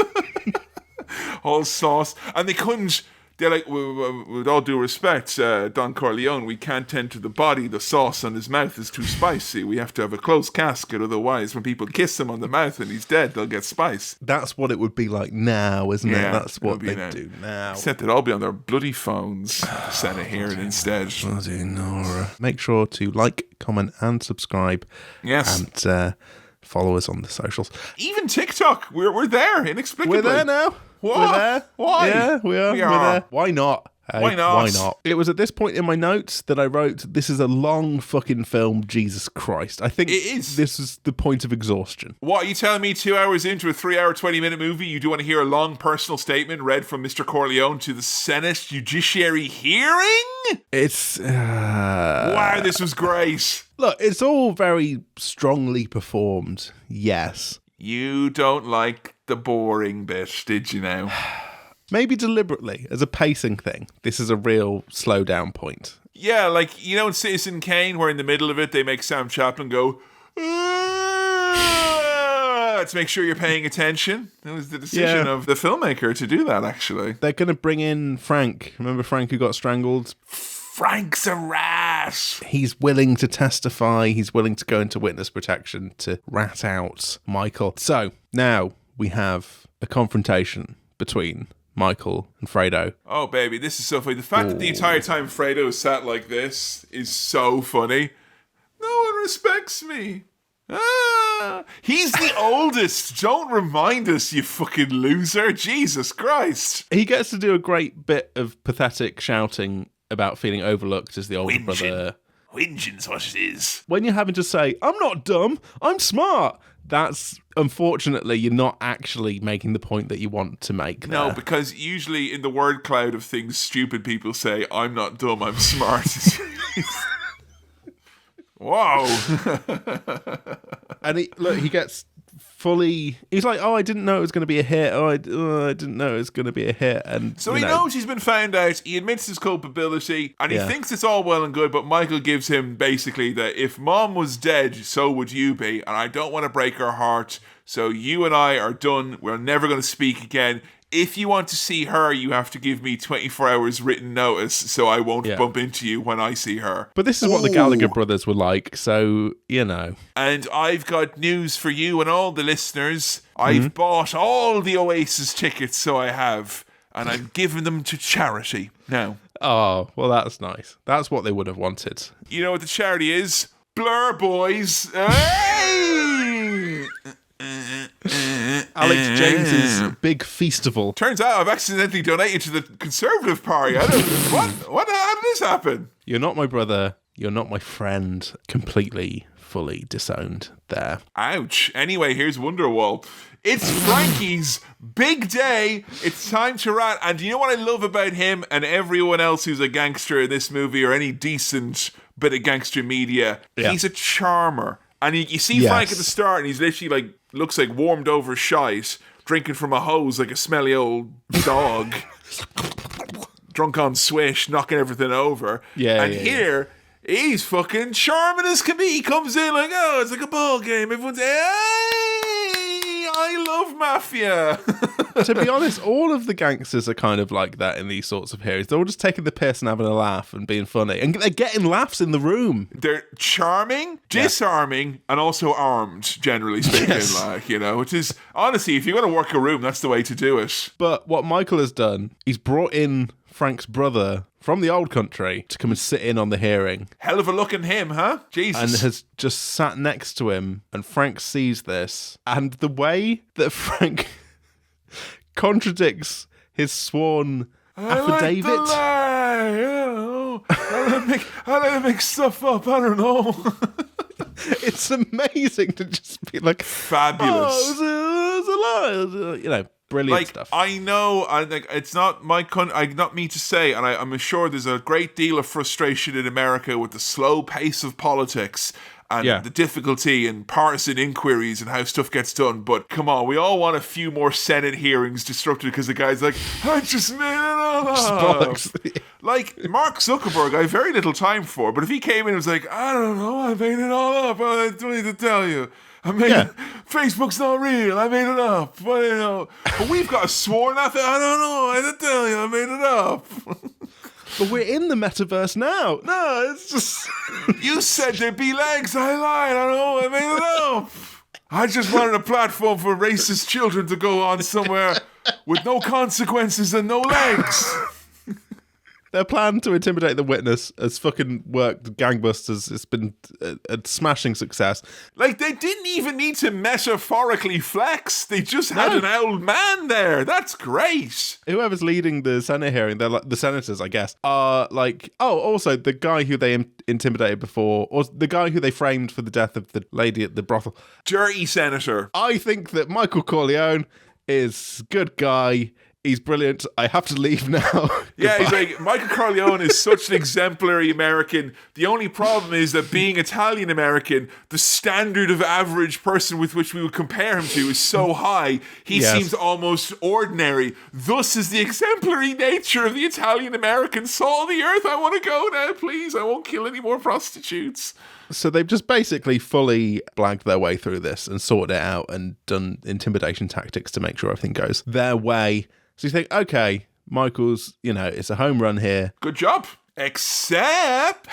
All sauce. And they couldn't... They're like, with all due respect, Don Corleone, we can't tend to the body. The sauce on his mouth is too spicy. We have to have a closed casket. Otherwise, when people kiss him on the mouth and he's dead, they'll get spice. That's what it would be like now, isn't it? That's what they do now. Except that I'll be on their bloody phones. The Senate hearing instead. Bloody Nora. Make sure to like, comment, and subscribe. Yes. And follow us on the socials. Even TikTok. We're there, inexplicably. We're there now. What? We're there. Why? Yeah, we are. We're there. Why not? Hey, why not? Why not? It was at this point in my notes that I wrote, this is a long fucking film, Jesus Christ. I think it is. This is the point of exhaustion. What, are you telling me 2 hours into a 3-hour, 20-minute movie, you do want to hear a long personal statement read from Mr. Corleone to the Senate Judiciary hearing? It's... wow, this was great. Look, it's all very strongly performed, yes. You don't like the boring bit, did you now? Maybe deliberately, as a pacing thing. This is a real slow down point. Yeah, like, you know in Citizen Kane, where in the middle of it, they make Sam Chaplin go, Let's make sure you're paying attention. It was the decision of the filmmaker to do that, actually. They're going to bring in Frank. Remember Frank who got strangled? Frank's a rat. He's willing to testify. He's willing to go into witness protection to rat out Michael. So now we have a confrontation between Michael and Fredo. Oh, baby, this is so funny. The fact that the entire time Fredo sat like this is so funny. No one respects me. He's the oldest. Don't remind us, you fucking loser. Jesus Christ. He gets to do a great bit of pathetic shouting about feeling overlooked as the older brother. Whinging's what it is. When you're having to say, I'm not dumb, I'm smart, that's, unfortunately, you're not actually making the point that you want to make there. No, because usually in the word cloud of things stupid people say, I'm not dumb, I'm smart. Whoa. And he gets fully... He's like, I didn't know it was going to be a hit. I didn't know it was going to be a hit. And so he knows he's been found out. He admits his culpability. And he thinks it's all well and good. But Michael gives him basically that if Mom was dead, so would you be. And I don't want to break her heart. So you and I are done. We're never going to speak again. If you want to see her, you have to give me 24 hours written notice so I won't bump into you when I see her. But this is what the Gallagher brothers were like, so, you know. And I've got news for you and all the listeners. I've bought all the Oasis tickets, so I have. And I'm giving them to charity now. Oh, well, that's nice. That's what they would have wanted. You know what the charity is? Blur Boys. Hey! Alex James's big festival. Turns out I've accidentally donated to the Conservative Party. I don't. What? How did this happen? You're not my brother. You're not my friend. Completely, fully disowned there. Ouch. Anyway, here's Wonderwall. It's Frankie's big day. It's time to rat. And you know what I love about him and everyone else who's a gangster in this movie or any decent bit of gangster media? Yeah. He's a charmer. And you see Frank at the start, and he's literally like, looks like warmed over shite, drinking from a hose like a smelly old dog, drunk on swish, knocking everything over. Here, he's fucking charming as can be. He comes in like, oh, it's like a ball game. Everyone's, hey, I love Mafia. To be honest, all of the gangsters are kind of like that in these sorts of heroes. They're all just taking the piss and having a laugh and being funny. And they're getting laughs in the room. They're charming, disarming, and also armed, generally speaking. Like, you know, which is, honestly, if you're going to work a room, that's the way to do it. But what Michael has done, he's brought in Frank's brother from the old country to come and sit in on the hearing. Hell of a look in him, huh? Jesus. And has just sat next to him. And Frank sees this. And the way that Frank contradicts his sworn affidavit. I like to lie. You know, I let him make stuff up. I don't know. It's amazing to just be like, fabulous. Oh, it was a lie. You know, brilliant stuff. I know, it's not not me to say, and I'm sure there's a great deal of frustration in America with the slow pace of politics and the difficulty and partisan inquiries and how stuff gets done. But come on, we all want a few more Senate hearings disrupted because the guy's like, I just made it all up. Like, Mark Zuckerberg, I have very little time for, but if he came in and was like, I don't know, I made it all up, I don't need to tell you. I made it. Facebook's not real. I made it up. But, you know, but we've got a sworn affidavit. I don't know. I didn't tell you. I made it up. But we're in the metaverse now. No, it's just... You said there'd be legs. I lied. I don't know. I made it up. I just wanted a platform for racist children to go on somewhere with no consequences and no legs. Their plan to intimidate the witness has fucking worked gangbusters. It's been a smashing success. Like, they didn't even need to metaphorically flex. They just had an old man there. That's great. Whoever's leading the Senate hearing, they're like the senators, I guess, are like, oh, also the guy who they intimidated before, or the guy who they framed for the death of the lady at the brothel. Dirty senator. I think that Michael Corleone is a good guy. He's brilliant. I have to leave now. Yeah, he's like, Michael Corleone is such an exemplary American. The only problem is that being Italian American, the standard of average person with which we would compare him to is so high, he seems almost ordinary. Thus is the exemplary nature of the Italian American. Salt of the earth, I want to go now, please. I won't kill any more prostitutes. So they've just basically fully blagged their way through this and sorted it out and done intimidation tactics to make sure everything goes their way. So you think, okay, Michael's, it's a home run here. Good job. Except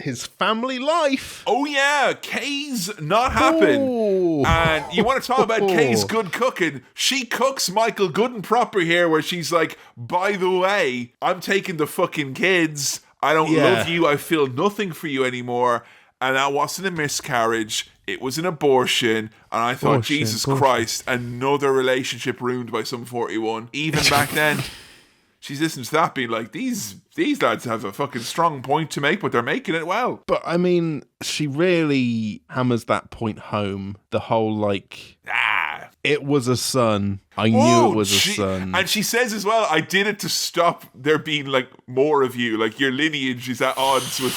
his family life. Oh yeah, Kay's not happen. Ooh. And you want to talk about Kay's good cooking? She cooks Michael good and proper here, where she's like, by the way, I'm taking the fucking kids. I don't love you. I feel nothing for you anymore. And that wasn't a miscarriage. It was an abortion. And I thought, Jesus Christ, another relationship ruined by some 41. Even back then. She's listening to that being like, these lads have a fucking strong point to make, but they're making it well. But, I mean, she really hammers that point home. The whole, it was a son. I knew it was a son. And she says as well, I did it to stop there being, more of you. Your lineage is at odds with,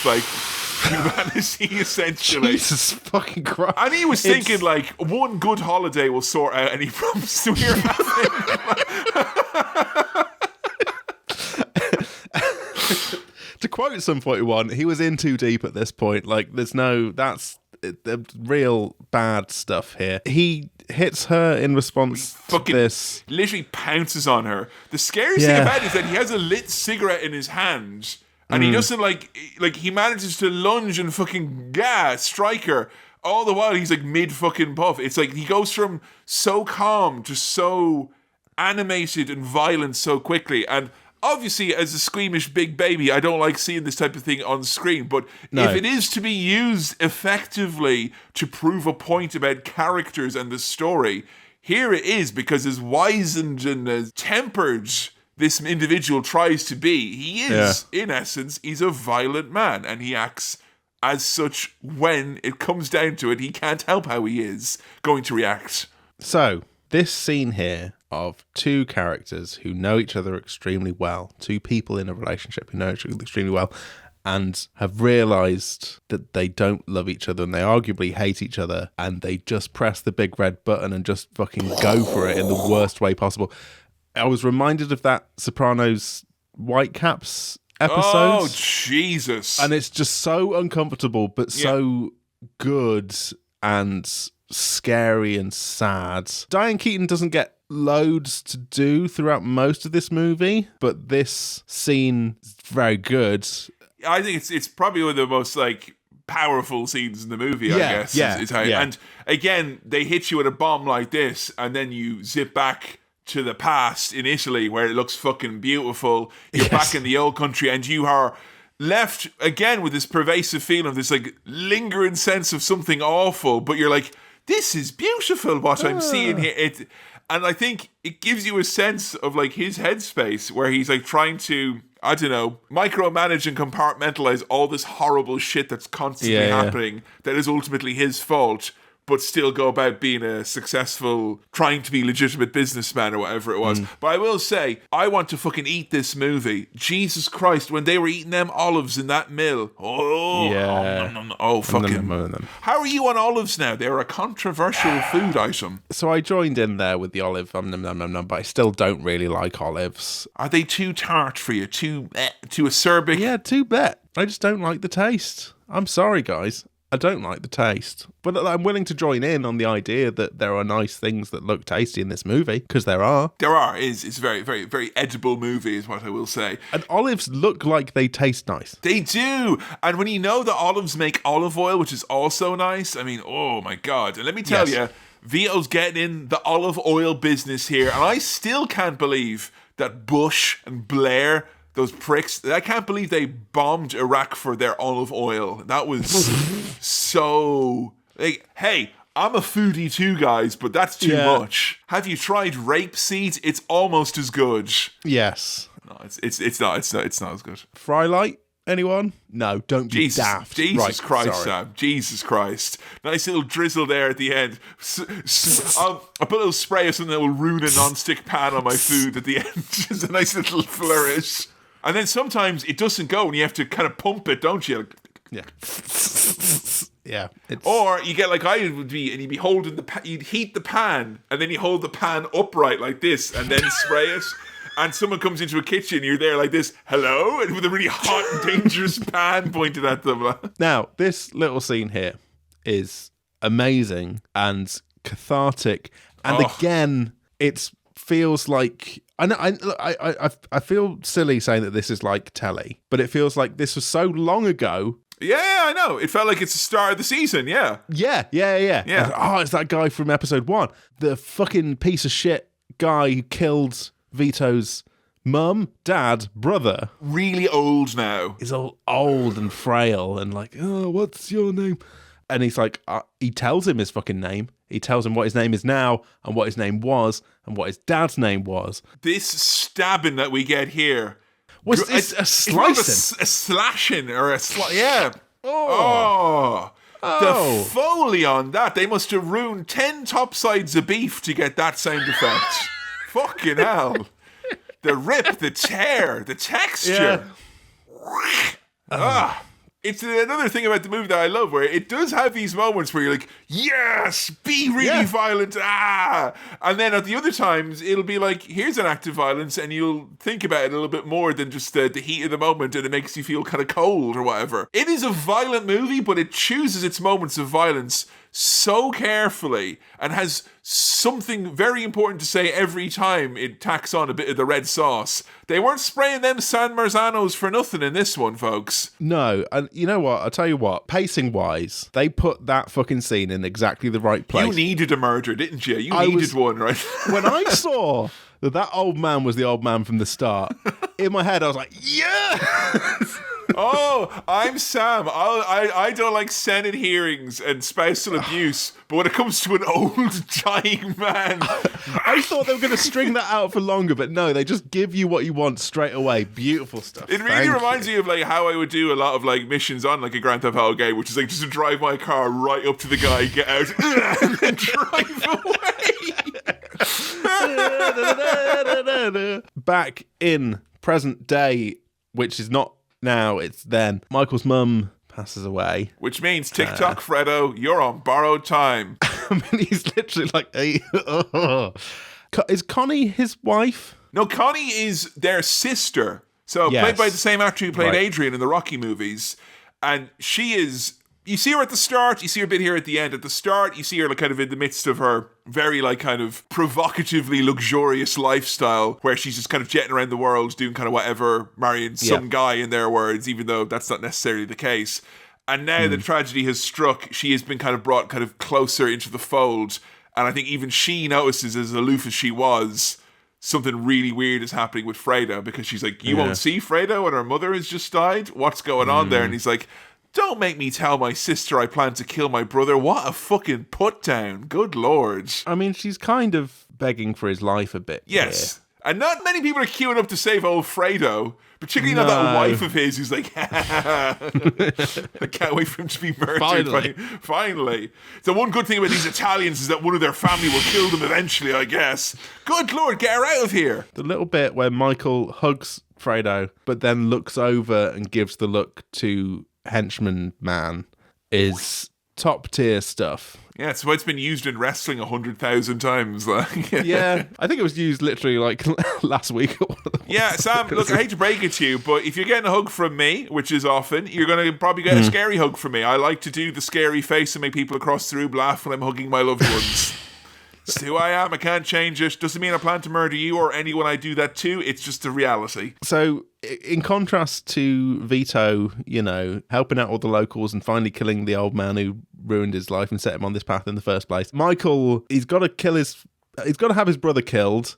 humanity, essentially. Jesus fucking Christ. And he was thinking, one good holiday will sort out any problems we're having. To quote some 41, he was in too deep at this point. That's the real bad stuff here. He hits her in response to this. Literally pounces on her. The scariest thing about it is that he has a lit cigarette in his hand, and he doesn't he manages to lunge and fucking strike her. All the while he's mid fucking puff. It's he goes from so calm to so animated and violent so quickly. And obviously, as a squeamish big baby, I don't like seeing this type of thing on screen, but if it is to be used effectively to prove a point about characters and the story, here it is, because as wizened and as tempered this individual tries to be, he is, in essence, he's a violent man, and he acts as such when it comes down to it. He can't help how he is going to react. So, this scene here of two characters who know each other extremely well, two people in a relationship who know each other extremely well, and have realised that they don't love each other and they arguably hate each other, and they just press the big red button and just fucking go for it in the worst way possible. I was reminded of that Sopranos Whitecaps episode. Oh, Jesus. And it's just so uncomfortable, but so good and scary and sad. Diane Keaton doesn't get loads to do throughout most of this movie, but this scene is very good. I think it's probably one of the most powerful scenes in the movie, I guess. And again, they hit you with a bomb like this, and then you zip back to the past in Italy where it looks fucking beautiful. You're back in the old country, and you are left again with this pervasive feeling of this lingering sense of something awful, but you're like, this is beautiful what I'm seeing here. And I think it gives you a sense of his headspace where he's trying to, I don't know, micromanage and compartmentalize all this horrible shit that's constantly happening that is ultimately his fault, but still go about being a successful, trying to be legitimate businessman or whatever it was. But I will say, I want to fucking eat this movie. Jesus Christ, when they were eating them olives in that mill. Oh, fucking. How are you on olives now? They're a controversial food item. So I joined in there with the olive, but I still don't really like olives. Are they too tart for you? Too acerbic? Yeah, too bleh. I just don't like the taste. I'm sorry, guys. I don't like the taste. But I'm willing to join in on the idea that there are nice things that look tasty in this movie, because there are. There are. It's a very, very, very edible movie is what I will say. And olives look like they taste nice. They do. And when you know that olives make olive oil, which is also nice, I mean, oh my God. And let me tell you, Vito's getting in the olive oil business here. And I still can't believe that Bush and Blair, those pricks, I can't believe they bombed Iraq for their olive oil. That was so... hey, I'm a foodie too, guys, but that's too much. Have you tried rape seeds? It's almost as good. Yes. No, it's not as good. Frylight? Anyone? No, don't be daft. Jesus Christ, Sam. Jesus Christ. Nice little drizzle there at the end. I'll put a little spray of something that will ruin a non-stick pan on my food at the end. Just a nice little flourish. And then sometimes it doesn't go and you have to kind of pump it, don't you? Yeah. Yeah. Or you get like I would be, and you'd be holding you'd heat the pan, and then you hold the pan upright like this, and then spray it. and someone comes into a kitchen, you're there like this, hello, and with a really hot and dangerous pan pointed at them. Now, this little scene here is amazing and cathartic, and again, it feels like I feel silly saying that this is like telly, but it feels like this was so long ago. Yeah, I know. It felt like it's the start of the season, yeah. Yeah. It's that guy from episode 1. The fucking piece of shit guy who killed Vito's mum, dad, brother. Really old now. He's all old and frail and like, oh, what's your name? And he's like, he tells him his fucking name. He tells him what his name is now and what his name was and what his dad's name was. This stabbing that we get here. Was this a slicing? A slashing or yeah. Oh. The Foley on that. They must have ruined 10 top sides of beef to get that sound effect. Fucking hell. The rip, the tear, the texture. Yeah. It's another thing about the movie that I love, where it does have these moments where you're like, yes, be really violent, and then at the other times, it'll be like, here's an act of violence, and you'll think about it a little bit more than just the heat of the moment, and it makes you feel kind of cold or whatever. It is a violent movie, but it chooses its moments of violence so carefully and has something very important to say every time it tacks on a bit of the red sauce. They weren't spraying them San Marzanos for nothing in this one, folks. No, and you know what? I'll tell you what, pacing-wise, they put that fucking scene in exactly the right place. You needed a murder, didn't you? You needed one, right? When I saw that old man was the old man from the start, in my head I was like, yeah! Oh, I'm Sam. I don't like Senate hearings and spousal abuse, but when it comes to an old, dying man... I thought they were going to string that out for longer, but no, they just give you what you want straight away. Beautiful stuff. It really reminds me of like how I would do a lot of like missions on like a Grand Theft Auto game, which is like just to drive my car right up to the guy, get out, and then drive away. Back in present day, which is not now, it's then. Michael's mum passes away. Which means TikTok, Fredo, you're on borrowed time. I mean, he's literally like, is Connie his wife? No, Connie is their sister. So played by the same actor who played Adrian in the Rocky movies. And she is... You see her at the start, you see her a bit here at the end. At the start, you see her like kind of in the midst of her very like kind of provocatively luxurious lifestyle where she's just kind of jetting around the world doing kind of whatever, marrying some guy in their words, even though that's not necessarily the case. And now the tragedy has struck, she has been kind of brought kind of closer into the fold. And I think even she notices, as aloof as she was, something really weird is happening with Fredo, because she's like, you won't see Fredo when her mother has just died? What's going on there? And he's like, don't make me tell my sister I plan to kill my brother. What a fucking put down. Good Lord. I mean, she's kind of begging for his life a bit. Yes. Here. And not many people are queuing up to save old Fredo. Particularly not that wife of his who's like, I can't wait for him to be murdered. Finally. The one good thing about these Italians is that one of their family will kill them eventually, I guess. Good Lord, get her out of here. The little bit where Michael hugs Fredo, but then looks over and gives the look to henchman man is top tier stuff. Yeah, it's why it's been used in wrestling 100,000 times. Yeah, I think it was used literally like last week. Yeah, Sam, look, I hate to break it to you, but if you're getting a hug from me, which is often, you're going to probably get a scary hug from me. I like to do the scary face and make people across the room laugh when I'm hugging my loved ones. It's who I am. I can't change it. Doesn't mean I plan to murder you or anyone I do that to. It's just a reality. So, in contrast to Vito, you know, helping out all the locals and finally killing the old man who ruined his life and set him on this path in the first place, Michael, he's got to have his brother killed.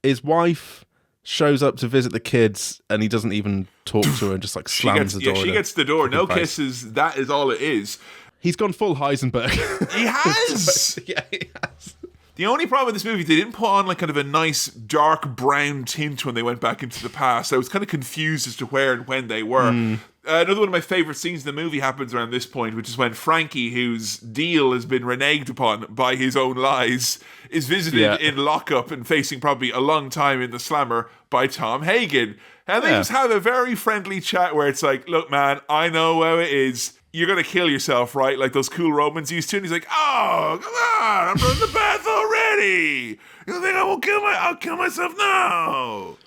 His wife shows up to visit the kids and he doesn't even talk to her and just like slams the door. Yeah, she gets the door. No kisses. That is all it is. He's gone full Heisenberg. He has. Yeah, he has. The only problem with this movie, they didn't put on like kind of a nice dark brown tint when they went back into the past. I was kind of confused as to where and when they were. Another one of my favourite scenes in the movie happens around this point, which is when Frankie, whose deal has been reneged upon by his own lies, is visited in lockup and facing probably a long time in the slammer by Tom Hagen. And they just have a very friendly chat where it's like, look, man, I know how it is. You're going to kill yourself, right? Like those cool Romans used to. And he's like, oh, come on, I'm in the bath already. You think I will I'll kill myself now.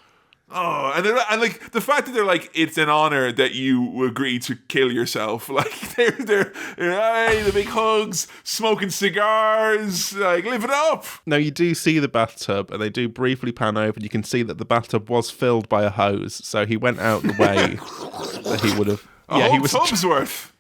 Oh, and like the fact that they're like, it's an honor that you agree to kill yourself. Like they're hey, the big hugs, smoking cigars, like live it up. Now you do see the bathtub, and they do briefly pan over, and you can see that the bathtub was filled by a hose, so he went out the way that he would have. He was tub's worth.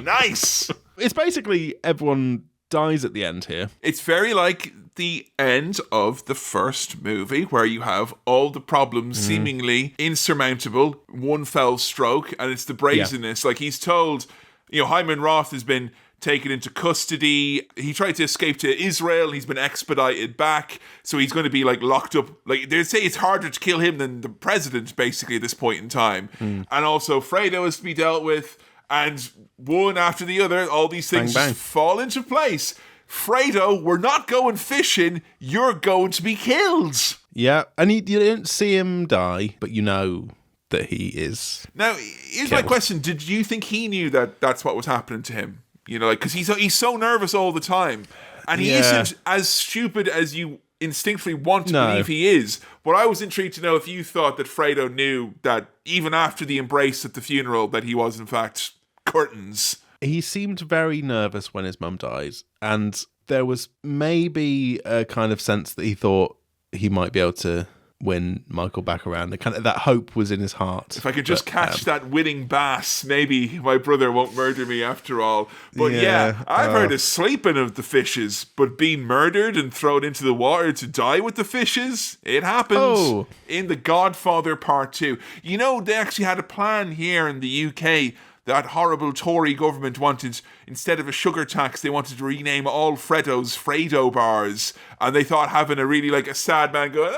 Nice. It's basically everyone dies at the end here. It's very like the end of the first movie, where you have all the problems seemingly insurmountable, one fell stroke, and it's the brazenness. Like he's told, Hyman Roth has been taken into custody. He tried to escape to Israel. He's been expedited back. So he's going to be like locked up. Like they say it's harder to kill him than the president, basically, at this point in time. And also Fredo has to be dealt with. And one after the other, all these things Bang, bang. just fall into place. Fredo, we're not going fishing. You're going to be killed. Yeah, and you didn't see him die, but you know that he is. Now, here's my question. Did you think he knew that that's what was happening to him? Because he's so nervous all the time. And he isn't as stupid as you instinctively want to believe he is. But I was intrigued to know if you thought that Fredo knew that even after the embrace at the funeral that he was in fact curtains. He seemed very nervous when his mum died, and there was maybe a kind of sense that he thought he might be able to win Michael back around. That hope was in his heart. If I could just catch that winning bass, maybe my brother won't murder me after all. But I've heard of sleeping of the fishes, but being murdered and thrown into the water to die with the fishes, it happened in The Godfather Part II. They actually had a plan here in the UK. That horrible Tory government wanted, instead of a sugar tax, they wanted to rename all Freddos Fredo bars. And they thought having a really a sad man going,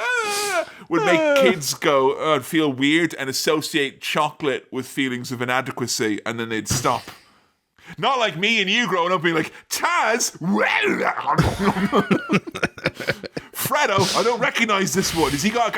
would make kids go, feel weird and associate chocolate with feelings of inadequacy. And then they'd stop. Not like me and you growing up being like, Taz, Fredo, I don't recognize this one. Has he got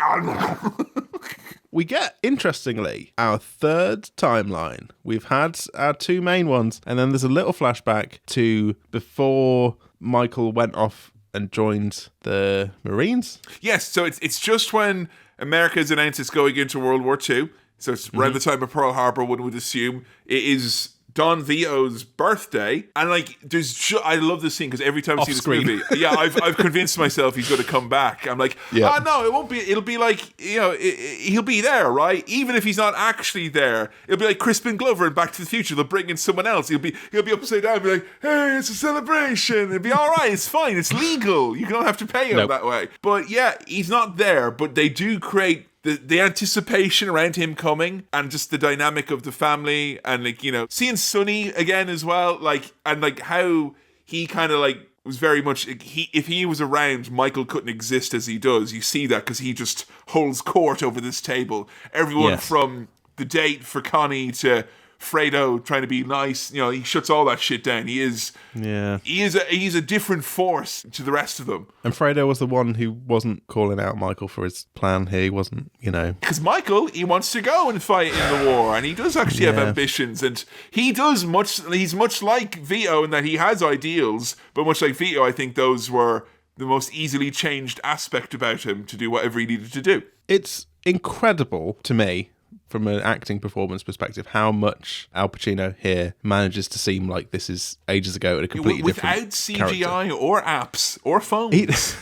We get, interestingly, our third timeline. We've had our two main ones, and then there's a little flashback to before Michael went off and joined the Marines. Yes, so it's just when America's announced it's going into World War II. So it's around the time of Pearl Harbor, one would assume. It is Don Vito's birthday, and I love this scene because every time I see this movie, I've convinced myself he's going to come back. I'm like, no, it won't be. It'll be like he'll be there, right? Even if he's not actually there, it'll be like Crispin Glover in Back to the Future. They'll bring in someone else. He'll be upside down, be like, hey, it's a celebration. It'll be all right. It's fine. It's legal. You don't have to pay him that way. But he's not there. But they do create the anticipation around him coming, and just the dynamic of the family, and seeing Sonny again as well, and how he kind of was very much, if he was around, Michael couldn't exist as he does. You see that because he just holds court over this table. Everyone from the date for Connie to Fredo trying to be nice, he shuts all that shit down. He's a different force to the rest of them. And Fredo was the one who wasn't calling out Michael for his plan here. He wasn't, because Michael, he wants to go and fight in the war, and he does actually have ambitions, and he's much like Vito in that he has ideals, but much like Vito, I think those were the most easily changed aspect about him to do whatever he needed to do. It's incredible to me, from an acting performance perspective, how much Al Pacino here manages to seem like this is ages ago in a completely without different CGI character. or apps or phones.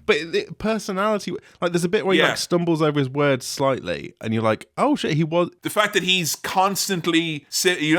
But the personality, there's a bit where he stumbles over his words slightly, and you're like, oh shit, he was. The fact that he's constantly sipping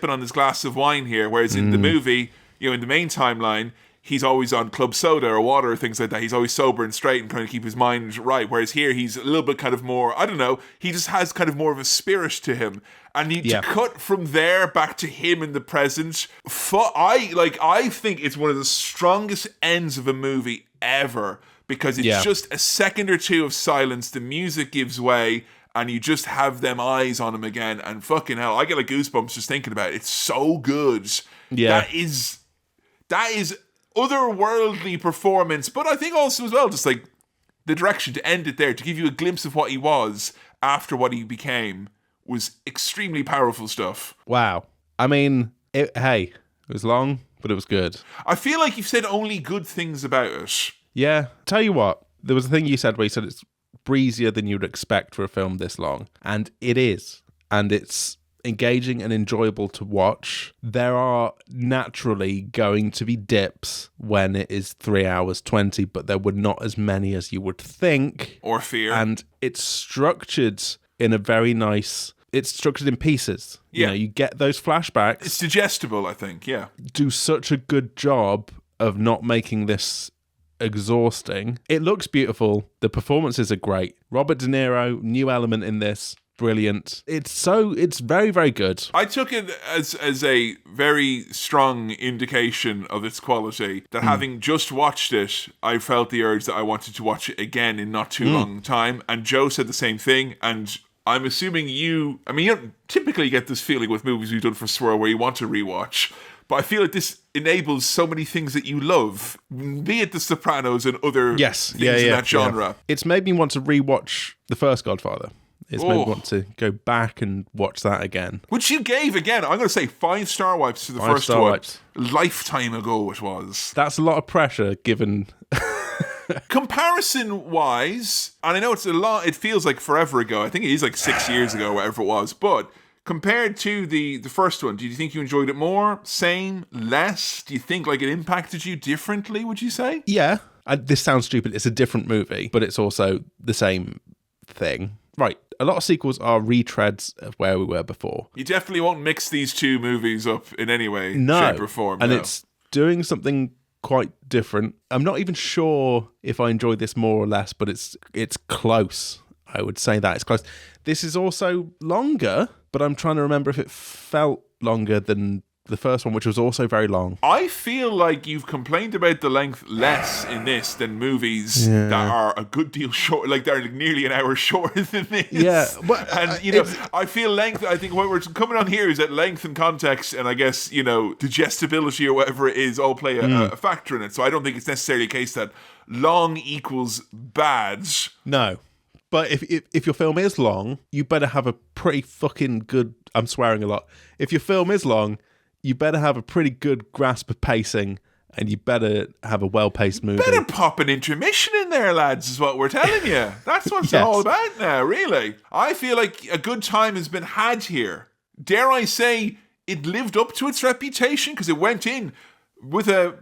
on his glass of wine here, whereas in the movie, in the main timeline, he's always on club soda or water or things like that. He's always sober and straight and trying to keep his mind right. Whereas here, he's a little bit kind of more, I don't know, he just has kind of more of a spirit to him. And to cut from there back to him in the present, I think it's one of the strongest ends of a movie ever, because it's just a second or two of silence. The music gives way, and you just have them eyes on him again. And fucking hell, I get goosebumps just thinking about it. It's so good. Yeah. That is otherworldly performance, but I think also as well, just the direction to end it there, to give you a glimpse of what he was after what he became, was extremely powerful stuff. Wow. I mean, it was long, but it was good. I feel like you've said only good things about it. Yeah. Tell you what, there was a thing you said where you said it's breezier than you'd expect for a film this long. And it is. And it's engaging and enjoyable to watch. There are naturally going to be dips when it is 3 hours 20, but there were not as many as you would think. Or fear. And it's structured in a very nice... It's structured in pieces. Yeah. You get those flashbacks. It's digestible, I think, yeah. Do such a good job of not making this exhausting. It looks beautiful. The performances are great. Robert De Niro, new element in this. Brilliant. It's very, very good. I took it as a very strong indication of its quality that having just watched it, I felt the urge that I wanted to watch it again in not too long time. And Joe said the same thing. And I'm assuming you don't typically get this feeling with movies we've done for Swirl where you want to rewatch. But I feel like this enables so many things that you love, be it The Sopranos and other things in that genre. Yeah. It's made me want to rewatch the first Godfather. It's made me want to go back and watch that again. Which you gave, again, I'm going to say 5-star wipes to the first one. Wipes. Lifetime ago it was. That's a lot of pressure given... Comparison-wise, and I know it's a lot, it feels like forever ago. I think it is like 6 years ago, whatever it was. But compared to the first one, do you think you enjoyed it more? Same? Less? Do you think like it impacted you differently, would you say? Yeah. This sounds stupid. It's a different movie, but it's also the same thing. Right. A lot of sequels are retreads of where we were before. You definitely won't mix these two movies up in any way, shape or form. And it's doing something quite different. I'm not even sure if I enjoyed this more or less, but it's close. I would say that it's close. This is also longer, but I'm trying to remember if it felt longer than the first one, which was also very long. I feel like you've complained about the length less in this than movies that are a good deal short, like they're nearly an hour shorter than this. Yeah, but and I feel length. I think what we're coming on here is that length and context, and I guess digestibility or whatever it is, all play a factor in it. So I don't think it's necessarily a case that long equals bad. No. But if your film is long, you better have a pretty fucking good... I'm swearing a lot. If your film is long, you better have a pretty good grasp of pacing, and you better have a well-paced movie. Better pop an intermission in there, lads, is what we're telling you. That's what it's all about now, really. I feel like a good time has been had here. Dare I say, it lived up to its reputation, because it went in with a...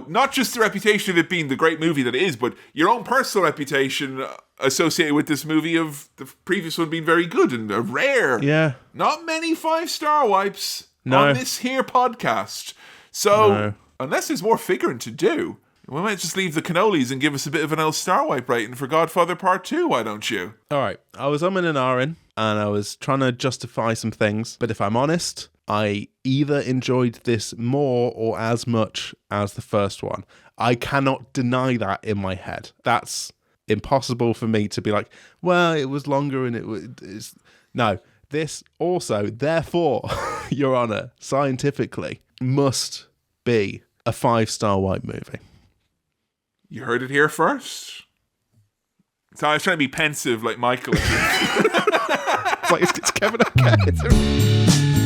not just the reputation of it being the great movie that it is, but your own personal reputation associated with this movie of the previous one being very good and a rare. Yeah. Not many 5-star wipes on this here podcast. So, unless there's more figuring to do, we might just leave the cannolis and give us a bit of an L-star wipe rating for Godfather Part 2, why don't you? All right. I was umming and ahhing, and I was trying to justify some things, but if I'm honest... I either enjoyed this more or as much as the first one. I cannot deny that in my head. That's impossible for me to be like, well, it was longer and it's... No, this also, therefore, Your Honour, scientifically, must be a 5-star white movie. You heard it here first. So I was trying to be pensive like Michael. It's Kevin. Okay.